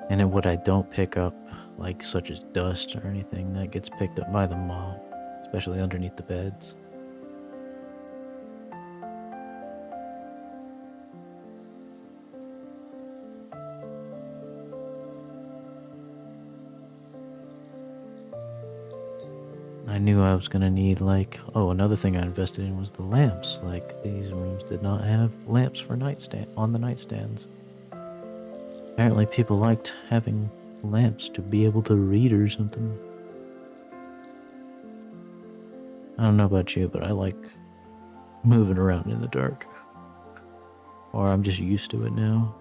And then what I don't pick up, like such as dust or anything, that gets picked up by the mop, especially underneath the beds. I knew I was gonna need, like, oh, another thing I invested in was the lamps. Like, these rooms did not have lamps for on the nightstands. Apparently people liked having lamps to be able to read or something. I don't know about you, but I like moving around in the dark. Or I'm just used to it now.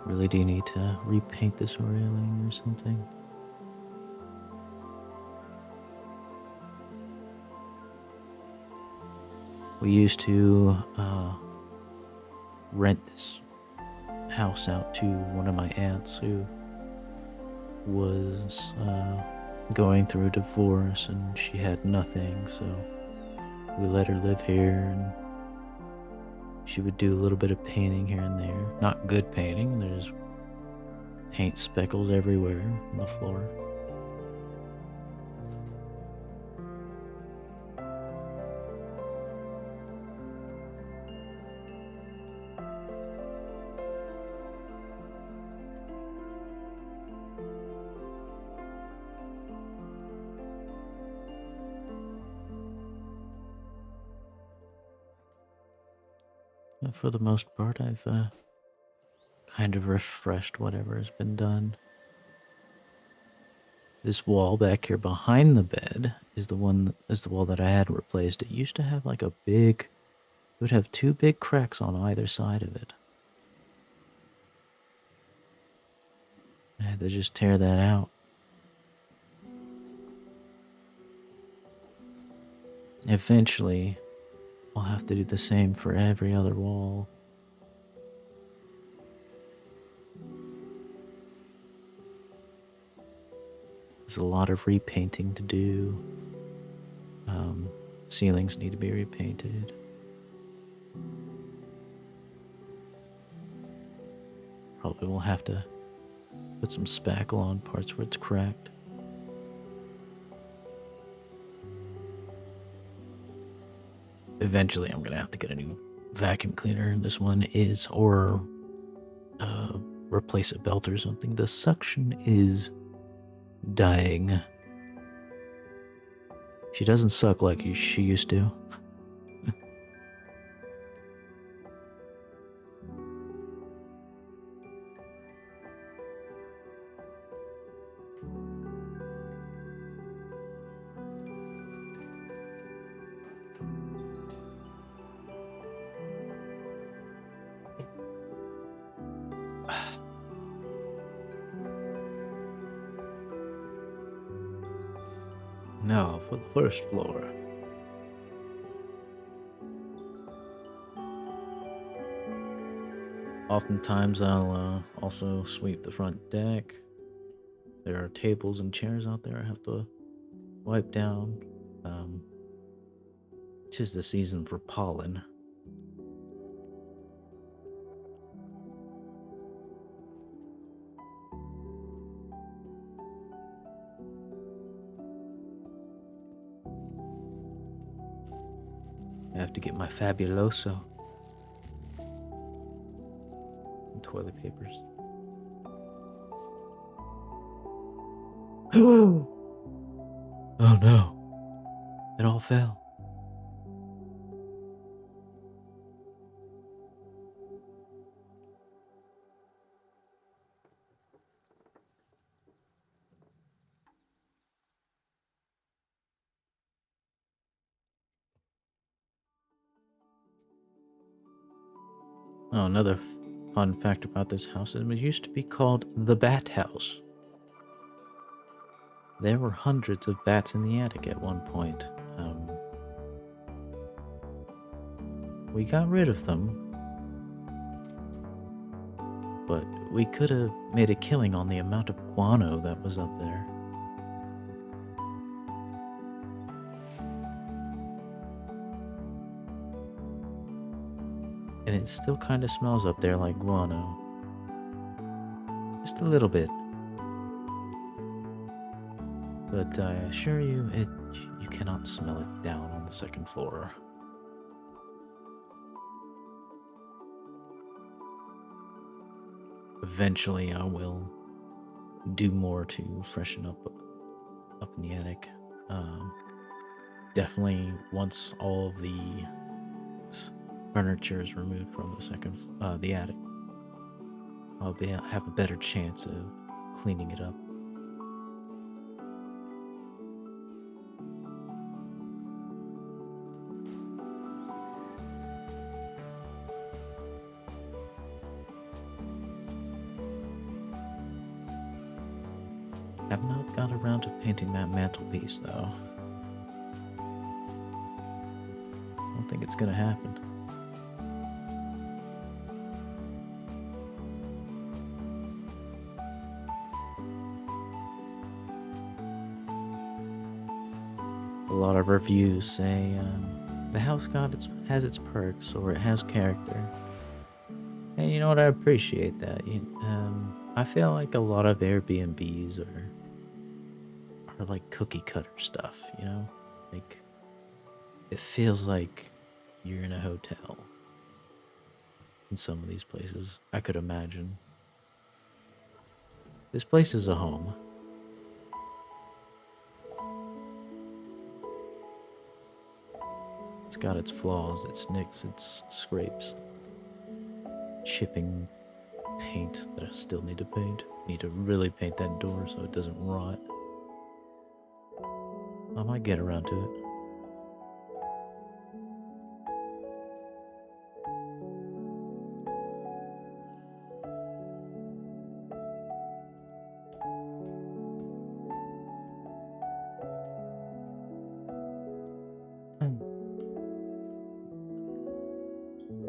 Really, do you need to repaint this railing or something? We used to rent this house out to one of my aunts who was going through a divorce and she had nothing, so we let her live here, and she would do a little bit of painting here and there. Not good painting, there's paint speckles everywhere on the floor. But for the most part, I've kind of refreshed whatever has been done. This wall back here behind the bed is the wall that I had replaced. It used to have like it would have two big cracks on either side of it. I had to just tear that out. Eventually, I'll have to do the same for every other wall. There's a lot of repainting to do. Ceilings need to be repainted. Probably will have to put some spackle on parts where it's cracked. Eventually, I'm gonna have to get a new vacuum cleaner. This one is, or replace a belt or something. The suction is dying. She doesn't suck like she used to. Now for the first floor. Oftentimes I'll also sweep the front deck. There are tables and chairs out there I have to wipe down. Tis the season for pollen. I have to get my Fabuloso and toilet papers. Oh no. It all fell. Oh, another fun fact about this house is it used to be called the Bat House. There were hundreds of bats in the attic at one point. We got rid of them, but we could have made a killing on the amount of guano that was up there. And it still kind of smells up there like guano. Just a little bit. But I assure you, you cannot smell it down on the second floor. Eventually, I will do more to freshen up in the attic. Definitely, once all of the furniture is removed from the attic, I'll have a better chance of cleaning it up. Have not got around to painting that mantelpiece, though. I don't think it's gonna happen. A lot of reviews say the house has its perks, or it has character. And you know what? I appreciate that. I feel like a lot of Airbnbs are like cookie cutter stuff, you know? Like, it feels like you're in a hotel in some of these places, I could imagine. This place is a home. It's got its flaws, its nicks, its scrapes. Chipping paint that I still need to paint. Need to really paint that door so it doesn't rot. I might get around to it.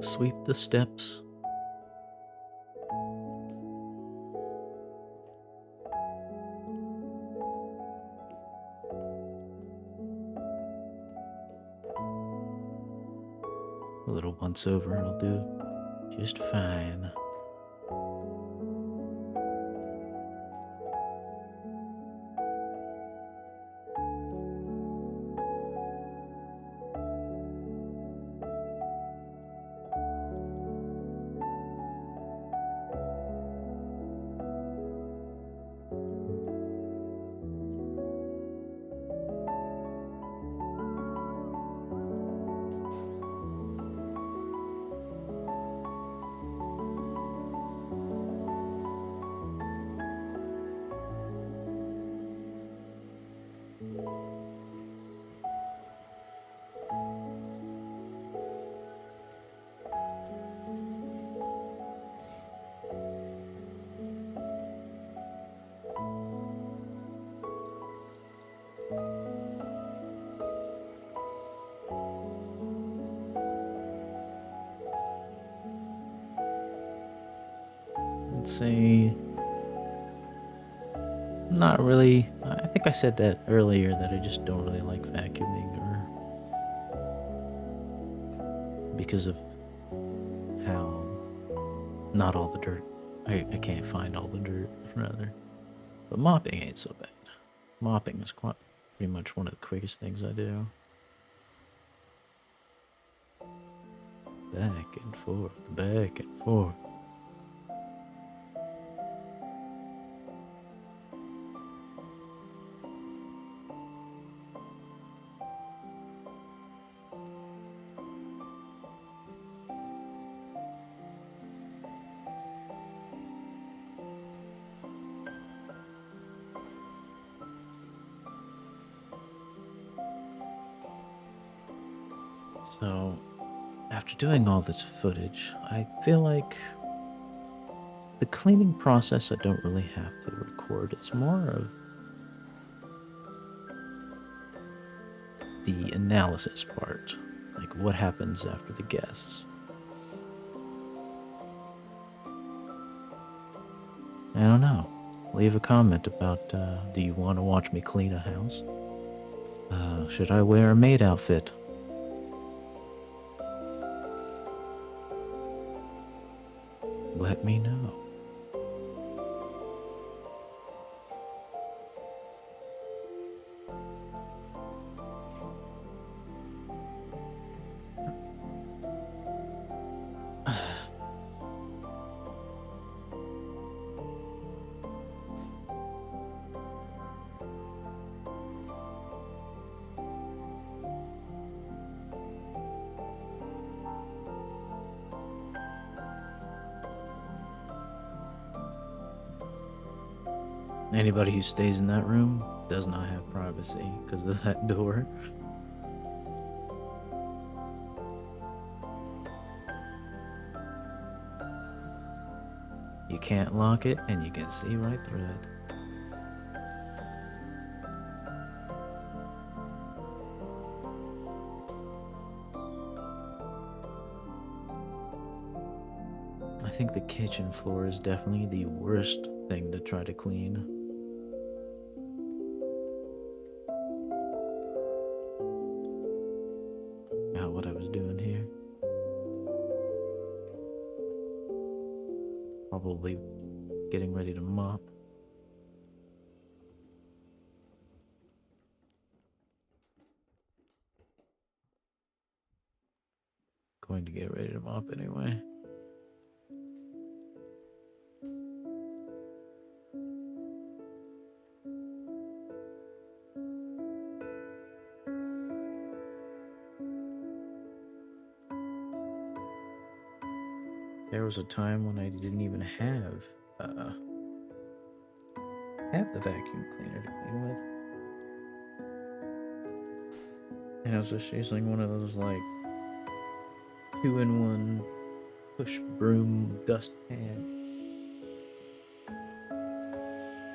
Sweep the steps. A little once over will do just fine. Let's see. Not really. I think I said that earlier that I just don't really like vacuuming, or because of how not all the dirt. I can't find all the dirt, rather. But mopping ain't so bad. Mopping is pretty much one of the quickest things I do. Back and forth, back and forth. So, after doing all this footage, I feel like the cleaning process I don't really have to record. It's more of the analysis part, like what happens after the guests. I don't know. Leave a comment about, do you want to watch me clean a house? Should I wear a maid outfit? Let me know. Anybody who stays in that room does not have privacy because of that door. You can't lock it and you can see right through it. I think the kitchen floor is definitely the worst thing to try to clean. What I was doing here. Probably getting ready to mop. Going to get ready to mop anyway. There was a time when I didn't even have the vacuum cleaner to clean with. And I was just using one of those like 2-in-1 push broom dustpan.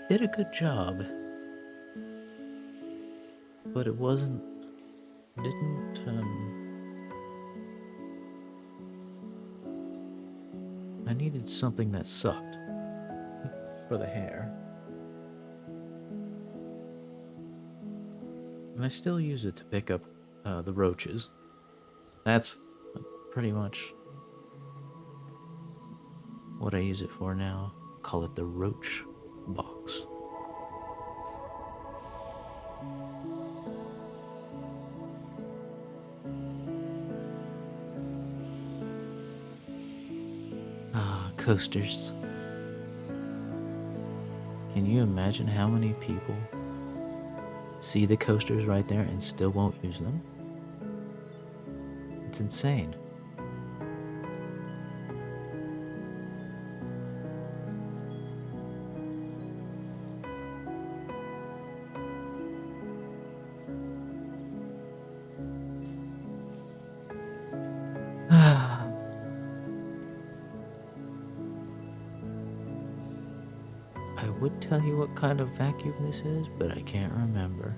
Did a good job. But it didn't I needed something that sucked for the hair. And I still use it to pick up the roaches. That's pretty much what I use it for now. Call it the roach box. Coasters. Can you imagine how many people see the coasters right there and still won't use them? It's insane. I would tell you what kind of vacuum this is, but I can't remember.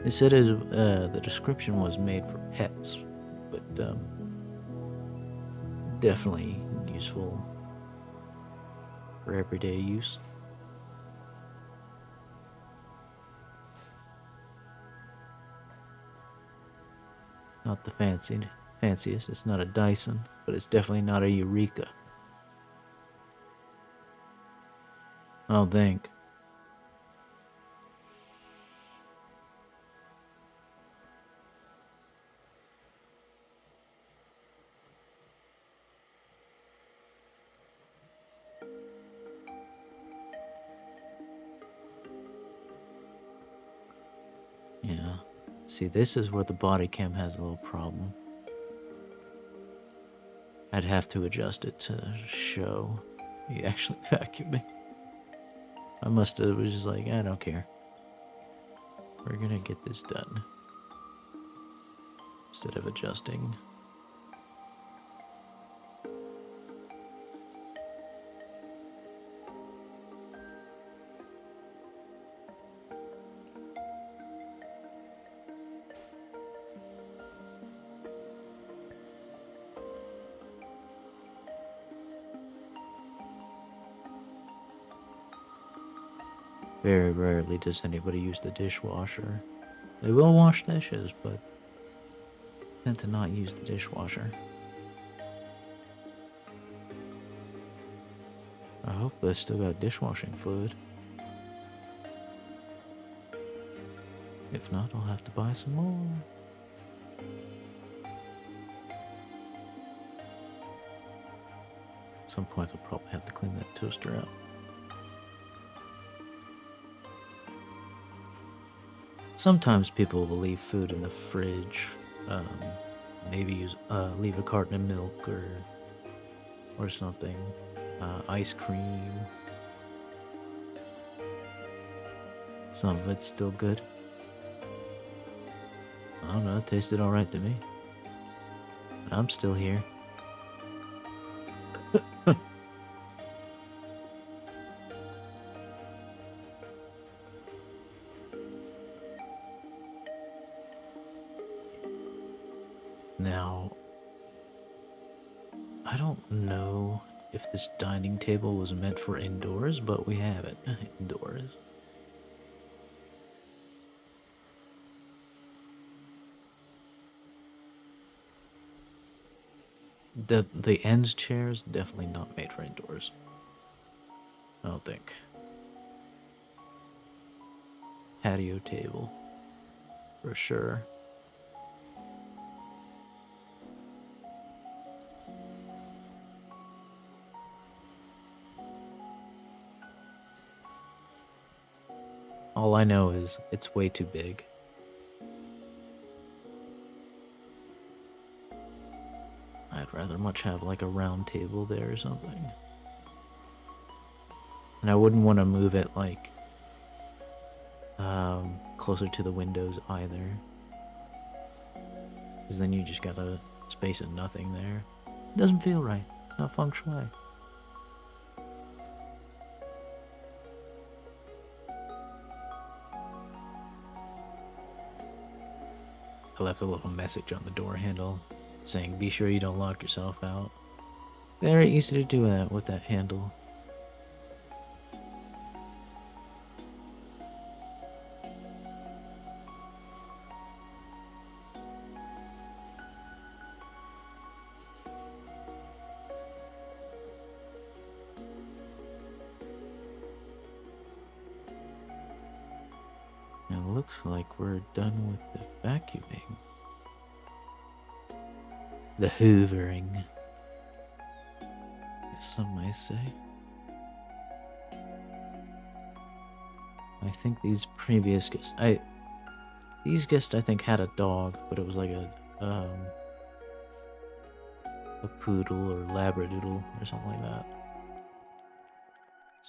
It said the description was made for pets, but definitely useful for everyday use. Not the fanciest, it's not a Dyson, but it's definitely not a Eureka. I don't think. Yeah. See, this is where the BodyCam has a little problem. I'd have to adjust it to show me actually vacuuming. I must have was just like, I don't care. We're gonna get this done. instead of adjusting. Very rarely does anybody use the dishwasher. They will wash dishes, but tend to not use the dishwasher. I hope they still got dishwashing fluid. If not, I'll have to buy some more. At some point, I'll probably have to clean that toaster out. Sometimes people will leave food in the fridge. Maybe leave a carton of milk or something. Ice cream. Some of it's still good. I don't know, it tasted alright to me. I'm still here. Now, I don't know if this dining table was meant for indoors, but we have it indoors. The ends chair's definitely not made for indoors. I don't think. Patio table, for sure. All I know is it's way too big. I'd rather much have like a round table there or something. And I wouldn't want to move it like closer to the windows either. Because then you just got a space of nothing there. It doesn't feel right. It's not feng shui. I left a little message on the door handle saying, "Be sure you don't lock yourself out." Very easy to do that with that handle. It looks like we're done with the vacuuming. The hoovering, as some might say. I think these previous guests, I think had a dog, but it was like a poodle or labradoodle or something like that.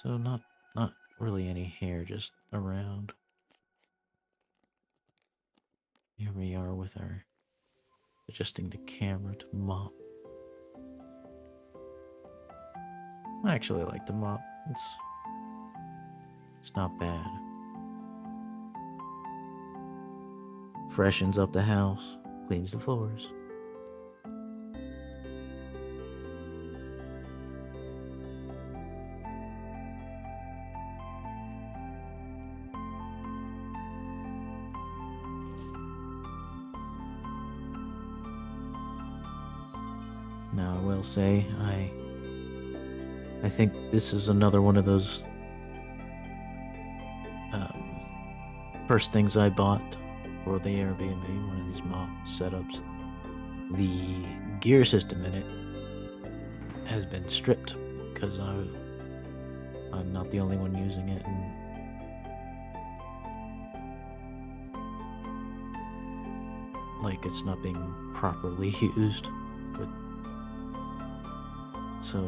So not really any hair just around. Here we are with our adjusting the camera to mop. I actually like the mop. It's not bad. Freshens up the house, cleans the floors. Now I will say, I think this is another one of those first things I bought for the Airbnb, one of these mop setups. The gear system in it has been stripped because I'm not the only one using it, and like it's not being properly used. So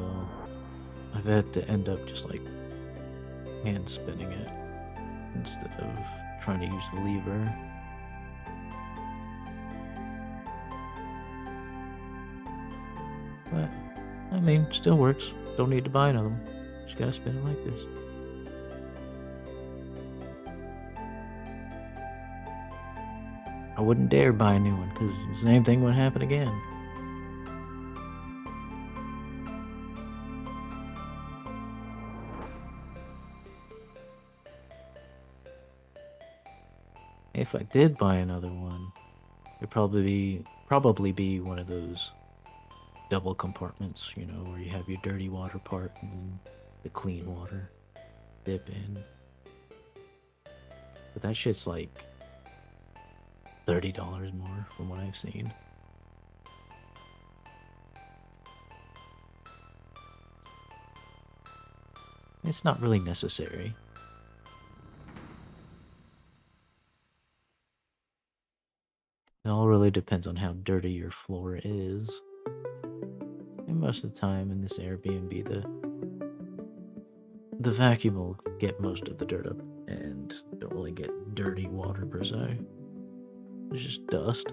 I've had to end up just like hand spinning it instead of trying to use the lever. But, I mean, still works. Don't need to buy another one. Just gotta spin it like this. I wouldn't dare buy a new one, because the same thing would happen again. If I did buy another one, it'd probably be one of those double compartments, you know, where you have your dirty water part and then the clean water dip in. But that shit's like $30 more from what I've seen. It's not really necessary. It all really depends on how dirty your floor is. And most of the time in this Airbnb, the vacuum will get most of the dirt up and don't really get dirty water per se. It's just dust.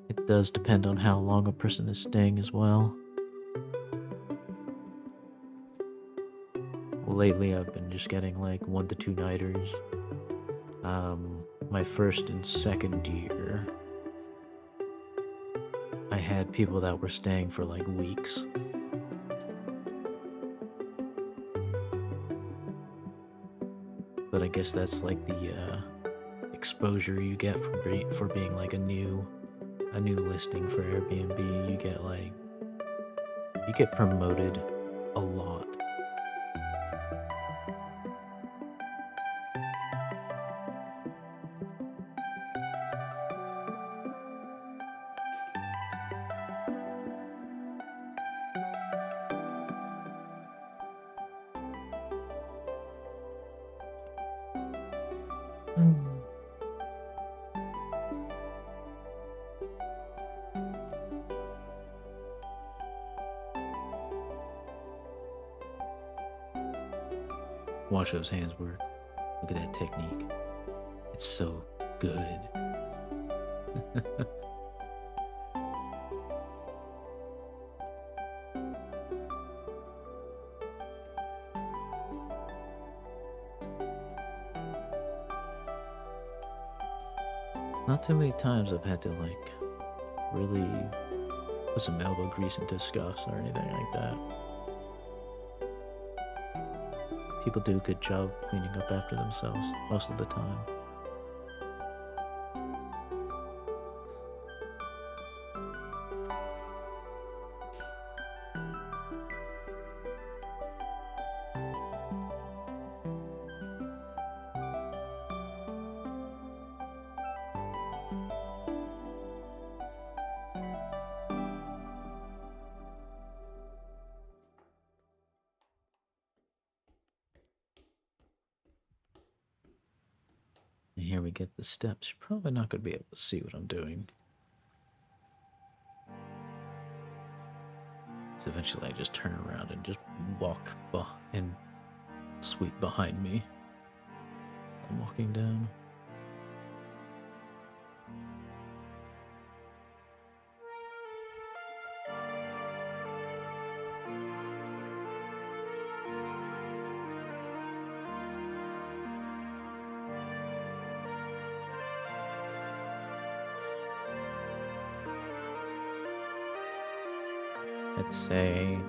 It does depend on how long a person is staying as well. Lately, I've been just getting like 1 to 2 nighters. My first and second year, I had people that were staying for like weeks. But I guess that's like the exposure you get for being like a new listing for Airbnb. You get promoted a lot. Watch those hands work. Look at that technique. It's so good. Not too many times I've had to like really put some elbow grease into scuffs or anything like that. People do a good job cleaning up after themselves most of the time. And here we get the steps. You're probably not going to be able to see what I'm doing. So eventually I just turn around and just walk and sweep behind me. I'm walking down. Let's say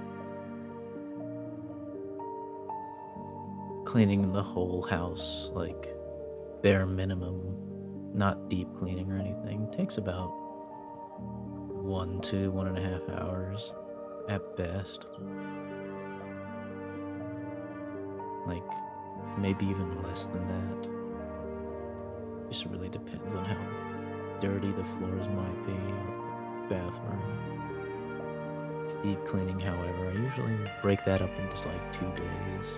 cleaning the whole house, like bare minimum, not deep cleaning or anything, takes about 1 to 1.5 hours at best. Like maybe even less than that. Just really depends on how dirty the floors might be, or bathroom. Deep cleaning, however, I usually break that up into like 2 days.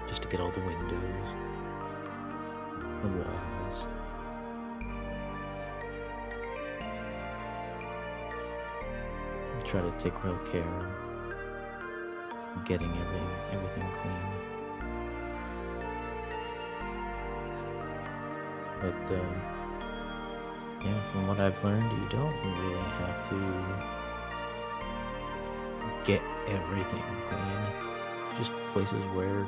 Just to get all the windows, the walls. I try to take real care of getting everything clean. But yeah, from what I've learned, you don't really have to get everything clean. Just places where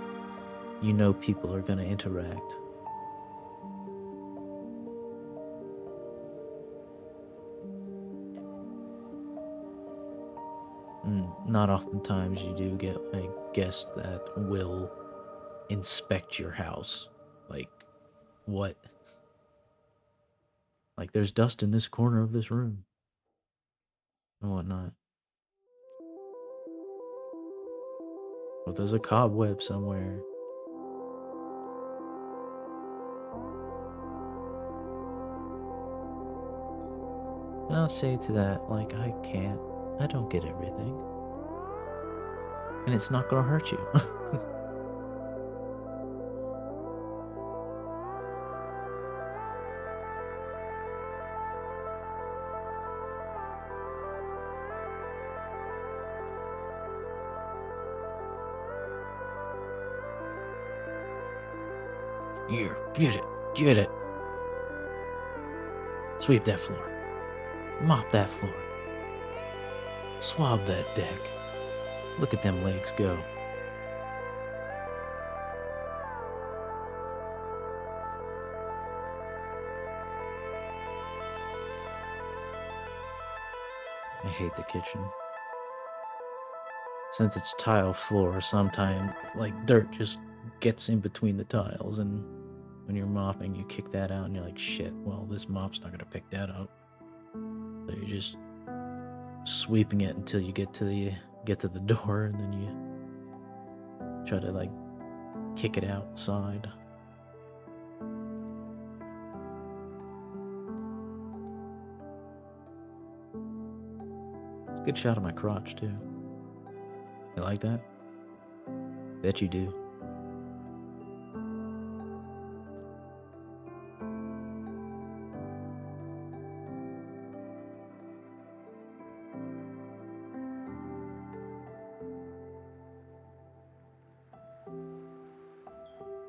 you know people are gonna interact. Not oftentimes you do get like guests that will inspect your house. Like, what? Like, there's dust in this corner of this room and whatnot. Or there's a cobweb somewhere. And I'll say to that, like, I don't get everything. And it's not gonna hurt you. Here, get it. Sweep that floor. Mop that floor. Swab that deck. Look at them legs go. I hate the kitchen. Since it's tile floor, sometimes like dirt just gets in between the tiles, and when you're mopping, you kick that out, and you're like, shit. Well, this mop's not gonna pick that up. So you're just sweeping it until you get to the door, and then you try to like kick it outside. It's a good shot of my crotch too. You like that? Bet you do.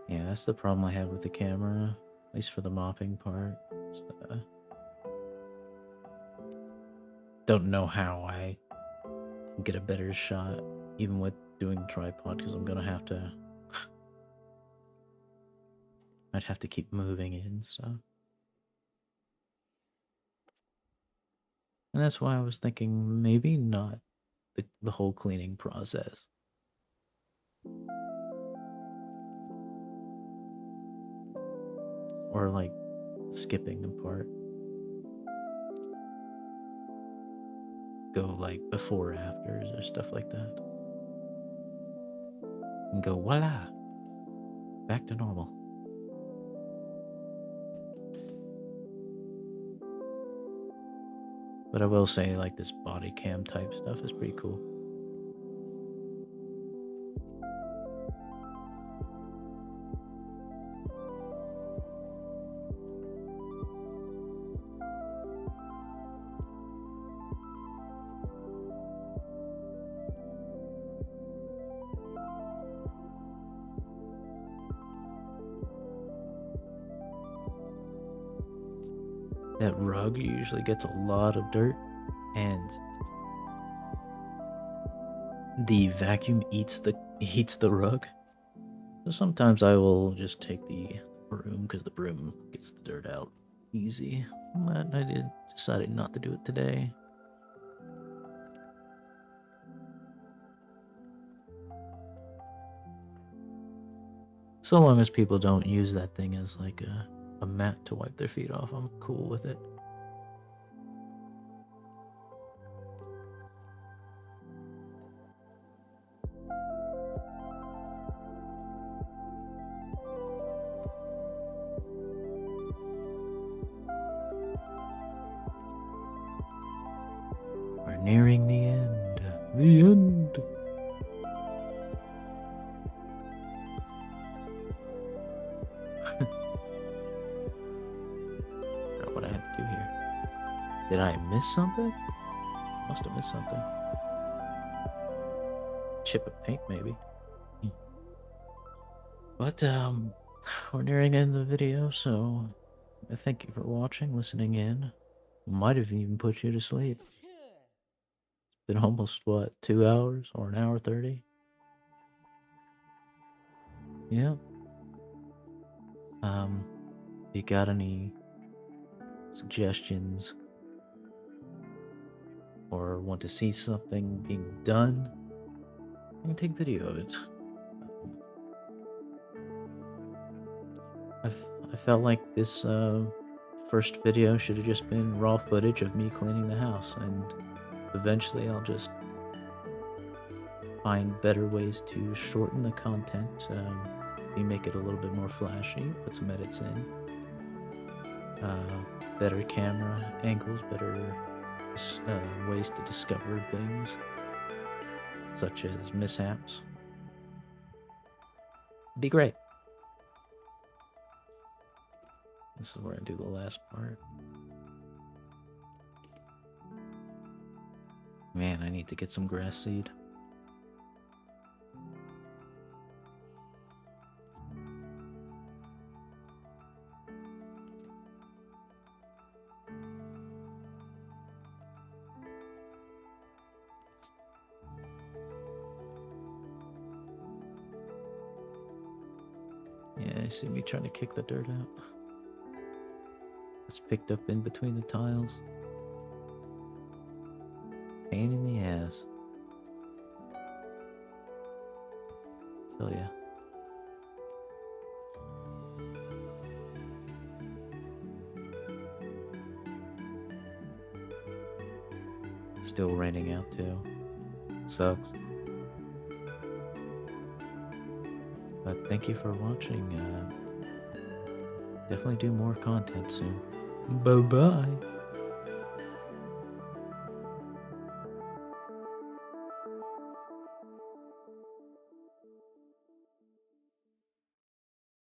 Yeah, that's the problem I had with the camera, at least for the mopping part. It's, don't know how I get a better shot, even with doing tripod, because I'm gonna have to. I'd have to keep moving it and stuff. And that's why I was thinking maybe not the whole cleaning process. Or like skipping the part. Go like before afters or stuff like that. And go voila. Back to normal. But I will say like this body cam type stuff is pretty cool. That rug usually gets a lot of dirt, and the vacuum eats the rug. So sometimes I will just take the broom because the broom gets the dirt out easy. But I decided not to do it today. So long as people don't use that thing as like a mat to wipe their feet off, I'm cool with it. We're nearing the end. The end. Forgot what I had to do here. Did I miss something? Must have missed something. Chip of paint, maybe. But we're nearing the end of the video, so Thank you for watching, listening in. Might have even put you to sleep. It's been almost, what, 2 hours or an hour 30? Yeah. If you got any suggestions or want to see something being done, I can take video of it. I felt like this first video should have just been raw footage of me cleaning the house, and eventually I'll just find better ways to shorten the content. Maybe make it a little bit more flashy, put some edits in, better camera angles, better ways to discover things, such as mishaps. Be great. This is where I do the last part. Man, I need to get some grass seed. Yeah, you see me trying to kick the dirt out. It's picked up in between the tiles. Pain in the ass. Tell ya. Still raining out too. Sucks. But thank you for watching. Definitely do more content soon. Bye bye.